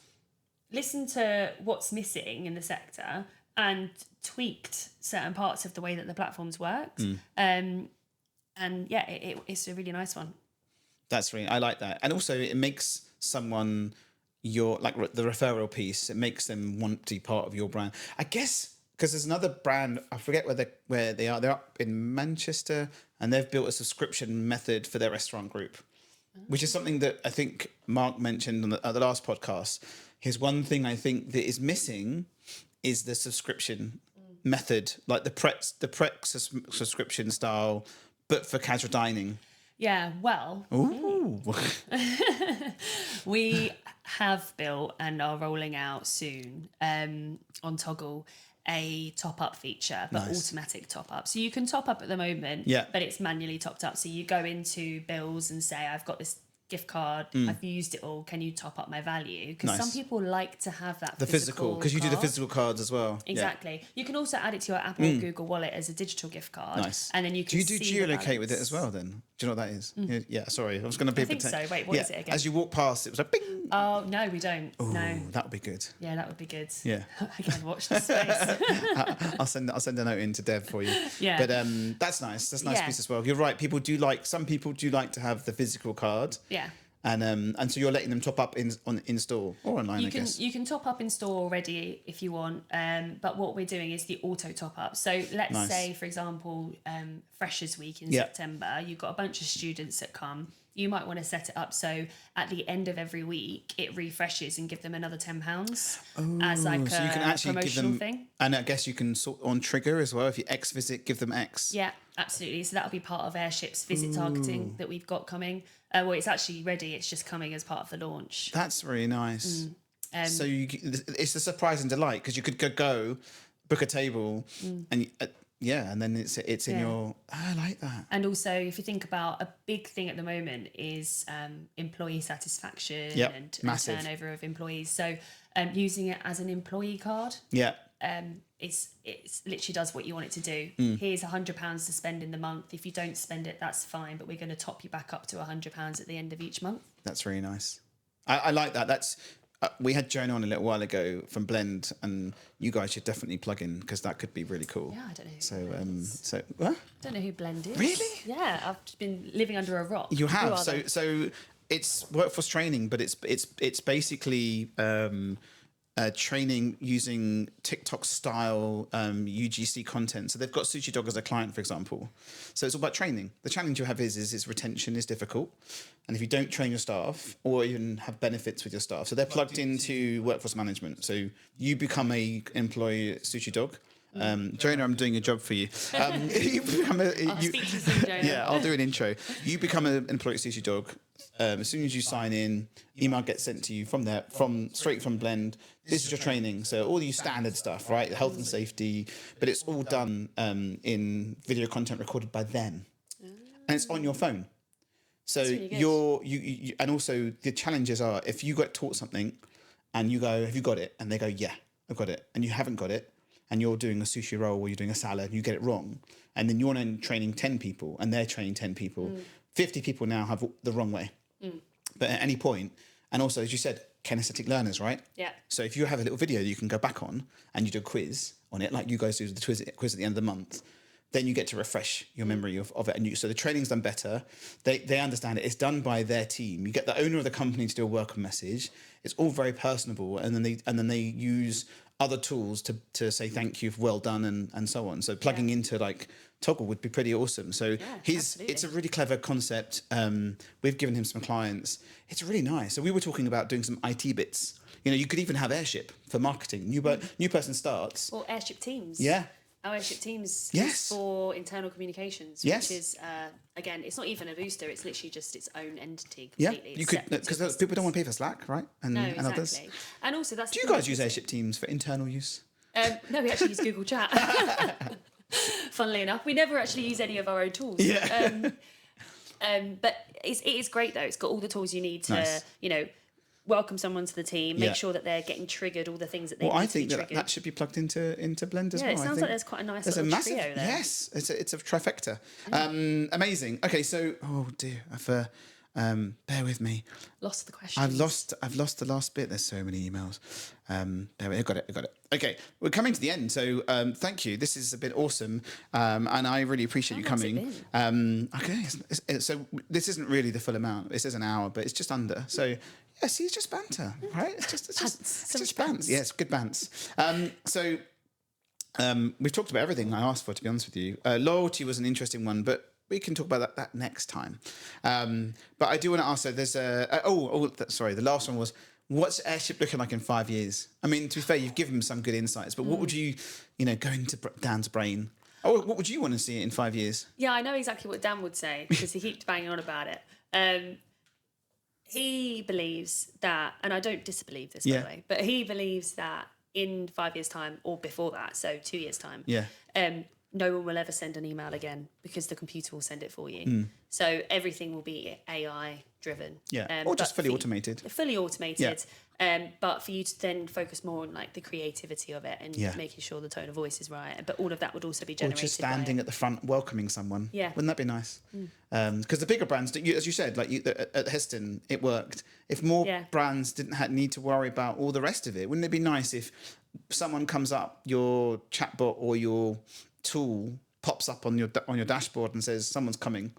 listen to what's missing in the sector and tweaked certain parts of the way that the platforms worked. It's a really nice one. That's really, I like that. And also it makes someone the referral piece, it makes them want to be part of your brand. I guess, because there's another brand, I forget where they are. They're up in Manchester and they've built a subscription method for their restaurant group, which is something that I think Mark mentioned on the last podcast. Here's one thing I think that is missing is the subscription method, like the Prec subscription style, but for casual dining. Yeah, well, we have built and are rolling out soon on Toggle a top-up feature, but automatic top-up. So you can top up at the moment, but it's manually topped up. So you go into Bills and say, I've got this gift card, I've used it all, can you top up my value? Because some people like to have that physical because you do the physical cards as well. Exactly. You can also add it to your Apple or Google Wallet as a digital gift card. Nice. And then you can do geolocate with it as well then? Do you know what that is? Yeah, sorry. I was going to be... I think so. Wait, what is it again? As you walk past, it was like, bing! Oh, no, we don't. Ooh, no. That would be good. Yeah, that would be good. Yeah. Again, watch the space. I'll send a note in to Dev for you. Yeah. But that's nice. That's a nice piece as well. You're right. Some people do like to have the physical card. Yeah. And so you're letting them top up in store or online, I guess. You can top up in store already if you want, but what we're doing is the auto top up. So let's say, for example, Freshers Week in September, you've got a bunch of students that come. You might want to set it up so at the end of every week it refreshes and give them another £10 as like so you can actually promotional give them, thing. And I guess you can sort on trigger as well. If you X visit, give them X. Yeah, absolutely. So that'll be part of Airship's visit targeting that we've got coming. Well, it's actually ready. It's just coming as part of the launch. That's really nice. So it's a surprise and delight because you could go book a table and and then it's in your... I like that. And also, if you think about a big thing at the moment is employee satisfaction and turnover of employees. So using it as an employee card. Yeah. It's literally does what you want it to do. Here's £100 to spend in the month. If you don't spend it, that's fine, but we're going to top you back up to £100 at the end of each month. That's really nice. I like that. we had Joan on a little while ago from Blend, and you guys should definitely plug in because that could be really cool. Yeah, I don't know. So what? Don't know who Blend is. Really? Yeah, I've just been living under a rock. You Who have. are they? So it's workforce training, but it's basically training using TikTok style UGC content. So they've got Sushi Dog as a client, for example. So it's all about training. The challenge you have is retention is difficult. And if you don't train your staff or even have benefits with your staff, so they're plugged into workforce management. So you become a employee at Sushi Dog. Jonah, I'm doing a job for you. You become I'll speak to you soon, Jonah. Yeah, I'll do an intro. You become an employee at Sushi Dog. As soon as you sign in, email gets sent to you from there, straight from Blend. This is your training. So all your standard stuff, right? Health and safety, but it's all done in video content recorded by them, and it's on your phone. So really good. you and also the challenges are if you got taught something, and you go, "Have you got it?" and they go, "Yeah, I've got it," and you haven't got it, and you're doing a sushi roll or you're doing a salad, and you get it wrong, and then you're then training 10 people, and they're training 10 people. 50 people now have the wrong way. But at any point, and also, as you said, kinesthetic learners, right? Yeah. So if you have a little video that you can go back on and you do a quiz on it, like you guys do the quiz at the end of the month, then you get to refresh your memory of it. And so the training's done better. They understand it. It's done by their team. You get the owner of the company to do a welcome message. It's all very personable. And then they use other tools to say thank you, well done, and so on. So plugging into like Toggle would be pretty awesome. So it's a really clever concept. We've given him some clients. It's really nice. So we were talking about doing some IT bits. You know, you could even have Airship for marketing. New person starts. Or Airship Teams. Yeah. Our Airship Teams Yes. is for internal communications, Yes. which is, again, it's not even a booster. It's literally just its own entity Yeah, completely. you could, because people don't want to pay for Slack, right? And, No, and others. exactly. And also, that's... Do you guys use Airship Teams for internal use? No, we actually use Google Chat. Funnily enough, we never actually use any of our own tools. Yeah. But it is great, though. It's got all the tools you need to, Nice. welcome someone to the team, make Yeah. sure that they're getting triggered, all the things that they Well, need I to be think that triggered. that should be plugged into Blend as Yeah, well. it I sounds think like there's quite a nice there's a little massive trio there. yes. It's a trifecta. Amazing. Okay, so oh dear, bear with me. Lost the question. I've lost the last bit. There's so many emails. There we go. I got it. Okay, we're coming to the end. So thank you. This has been awesome, and I really appreciate you How long's coming. it Okay, so this isn't really the full amount. This is an hour, but it's just under. So yeah, see, it's just banter, right? It's just bants. Yes, good bants. We've talked about everything I asked for. To be honest with you, loyalty was an interesting one, but we can talk about that next time. But I do want to ask. So there's sorry. The last one was, what's Airship looking like in 5 years? I mean, to be fair, you've given them some good insights. But what would you, go into Dan's brain? Oh, what would you want to see it in 5 years? Yeah, I know exactly what Dan would say because he keeps banging on about it. He believes that, and I don't disbelieve this, by the way, but he believes that in 5 years' time or before that, so 2 years' time, no one will ever send an email again because the computer will send it for you. So everything will be AI driven. Yeah, or just fully automated. Fully automated. But for you to then focus more on like the creativity of it and making sure the tone of voice is right. But all of that would also be generated. Or just standing at the front welcoming someone. Yeah. Wouldn't that be nice? Because the bigger brands, as you said, like at Heston, it worked. If more brands didn't need to worry about all the rest of it, wouldn't it be nice if someone comes up, your chatbot or your tool pops up on your dashboard and says someone's coming,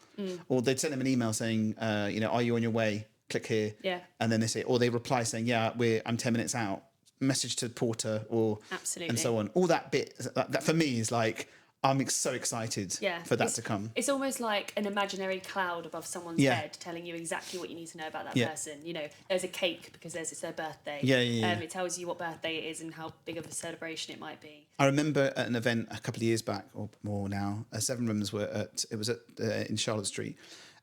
or they'd send them an email saying, are you on your way? Click here. Yeah. And then they say, or they reply saying, I'm 10 minutes out. Message to the porter, or absolutely, and so on. All that bit that for me is like, I'm so excited for that to come. It's almost like an imaginary cloud above someone's head telling you exactly what you need to know about that person. There's a cake because it's their birthday. It tells you what birthday it is and how big of a celebration it might be. I remember at an event a couple of years back, or more now, Seven Rooms in Charlotte Street,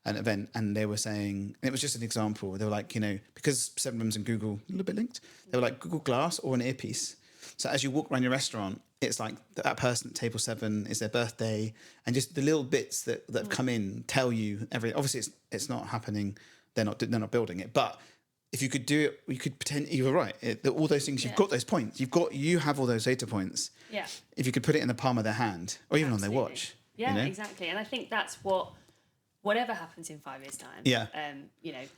an event, and they were saying, and it was just an example, they were like, because Seven Rooms and Google, a little bit linked, they were like Google Glass or an earpiece. So as you walk around your restaurant, it's like that person at table 7 is their birthday, and just the little bits that have come in tell you everything. Obviously, it's not happening. They're not building it. But if you could do it, you could pretend. You were right. All those things, you've got those points. You have all those data points. Yeah. If you could put it in the palm of their hand, or even on their watch. Yeah, exactly. And I think that's whatever happens in 5 years' time. Yeah.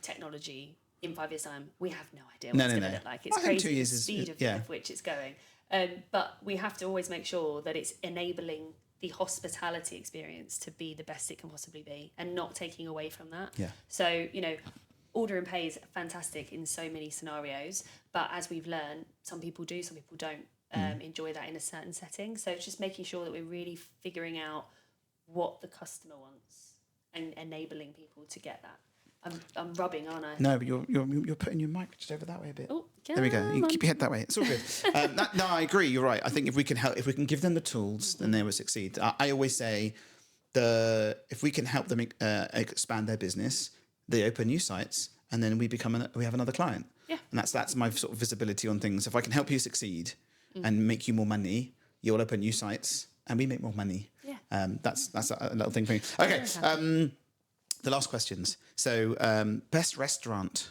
Technology in 5 years' time, we have no idea No, what it's no, going to no. look like. It's I think 2 crazy years the is- speed of, yeah. of which it's going. But we have to always make sure that it's enabling the hospitality experience to be the best it can possibly be and not taking away from that. Yeah. So, you know, order and pay is fantastic in so many scenarios, but as we've learned, some people do, some people don't enjoy that in a certain setting. So it's just making sure that we're really figuring out what the customer wants and enabling people to get that. I'm rubbing, aren't I? No, but you're putting your mic just over that way a bit. Oh, There we go. You come keep your head that way. It's all good. No, I agree. You're right. I think if we can give them the tools, then they will succeed. I always say, if we can help them expand their business, they open new sites, and then we have another client. Yeah. And that's my sort of visibility on things. If I can help you succeed and make you more money, you'll open new sites, and we make more money. Yeah. That's a little thing for me. Okay. The last questions. So, best restaurant.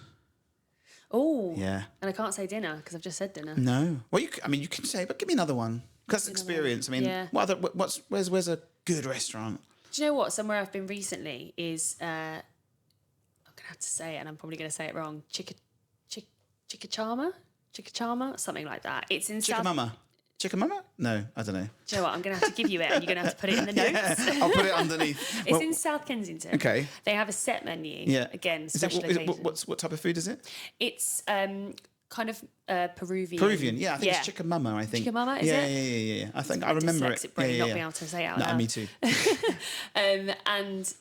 Oh. Yeah. And I can't say dinner because I've just said dinner. No. Well, you can say, but give me another one. Because experience. I mean, Yeah. where's a good restaurant? Do you know what? Somewhere I've been recently is, I'm going to have to say it and I'm probably going to say it wrong. Chicachama? Something like that. It's in South... Chickamama? No, I don't know. Do you know what? I'm going to have to give you it and you're going to have to put it in the notes. Yeah, I'll put it underneath. It's in South Kensington. Okay. They have a set menu. Yeah. Again, Is it, special occasions. what type of food is it? It's kind of Peruvian. Peruvian. Yeah, I think it's Chickamama, I think. Chickamama, is yeah, it? Yeah. I think I remember it. Dyslexic brain, not being able to say it out loud. Me too. And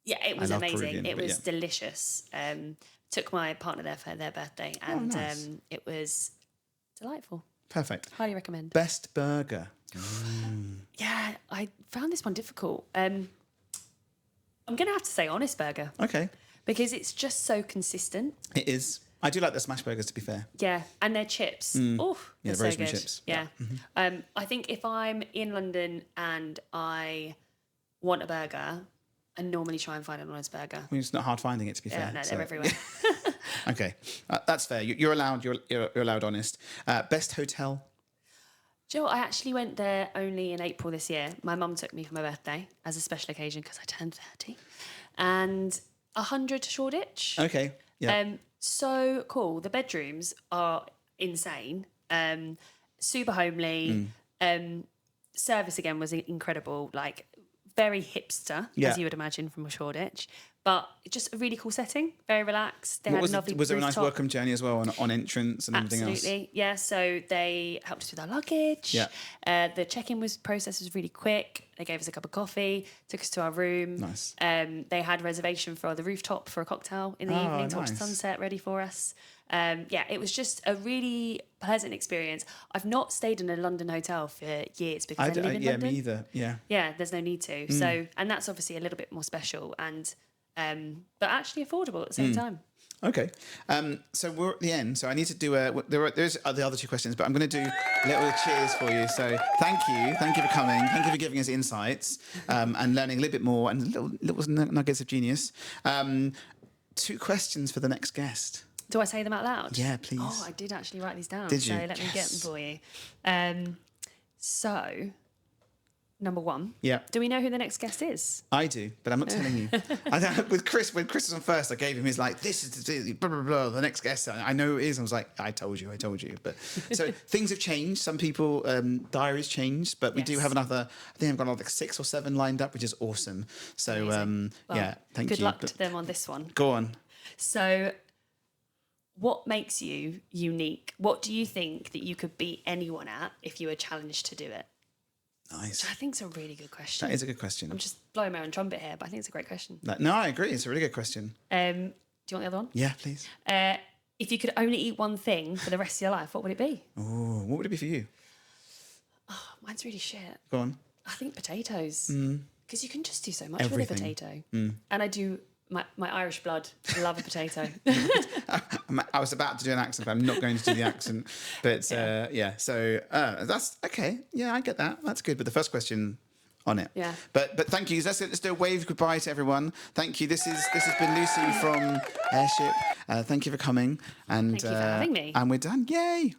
yeah, it was love amazing. Peruvian, it but was delicious. Took my partner there for their birthday and nice. It was delightful. Perfect. Highly recommend. Best burger. Yeah, I found this one difficult. I'm going to have to say Honest Burger Okay. because it's just so consistent. It is. I do like the smash burgers, to be fair. Yeah, and their chips. Oh, Yeah, they're the so rosemary good. chips. Yeah. I think if I'm in London and I want a burger, I normally try and find an Honest Burger. I mean, it's not hard finding it, to be fair. No, so- they're everywhere. Okay, that's fair. You're allowed. You're allowed honest. Best hotel. Do you know what? I actually went there only in April this year. My mum took me for my birthday as a special occasion because I turned 30. And 100 Shoreditch. Okay. Yeah. So cool. The bedrooms are insane. Super homely. Service again was incredible. Like very hipster, Yeah. as you would imagine from a Shoreditch. But just a really cool setting. Very relaxed. They had lovely was there a nice rooftop. welcome journey as well on entrance and everything else? Absolutely, yeah. So they helped us with our luggage. Yeah. The check-in process was really quick. They gave us a cup of coffee, took us to our room. Nice. They had reservation for the rooftop for a cocktail in the evening to watch the nice. sunset ready for us. Yeah, it was just a really pleasant experience. I've not stayed in a London hotel for years because I live in London. Me either. Yeah. Yeah, there's no need to. So, and that's obviously a little bit more special and, but actually affordable at the same time. Okay. So we're at the end. So I need to do there's the other two questions, but I'm going to do little cheers for you. So thank you for coming. Thank you for giving us insights and learning a little bit more and little nuggets of genius. 2 questions for the next guest. Do I say them out loud? Yeah, please. Oh, I did actually write these down. Did you? So let me get them for you. So, number 1. Yeah. Do we know who the next guest is? I do, but I'm not telling you. With Chris, when Chris was on first, I gave him his this is blah, blah, blah, the next guest. I know who it is. I was like, I told you. But so things have changed. Some people, diaries changed, but we do Yes. have another, I think I've got 6 or 7 lined up, which is awesome. So, Well, yeah, thank you. Good luck But to them on this one. go on. So, what makes you unique? What do you think that you could beat anyone at if you were challenged to do it? Nice. Which I think is a really good question. That is a good question. I'm just blowing my own trumpet here, but I think it's a great question. No, I agree. It's a really good question. Do you want the other one? Yeah, please. If you could only eat one thing for the rest of your life, what would it be? Oh, what would it be for you? Oh, mine's really shit. Go on. I think potatoes. Because you can just do so much Everything. with a potato. And I do, my Irish blood, love a potato. I was about to do an accent, but I'm not going to do the accent. But yeah, so that's okay. Yeah, I get that. That's good. But the first question on it. Yeah. But thank you. Let's do a wave goodbye to everyone. Thank you. This has been Luci from Airship. Thank you for coming. And Thank you for having me. And we're done. Yay.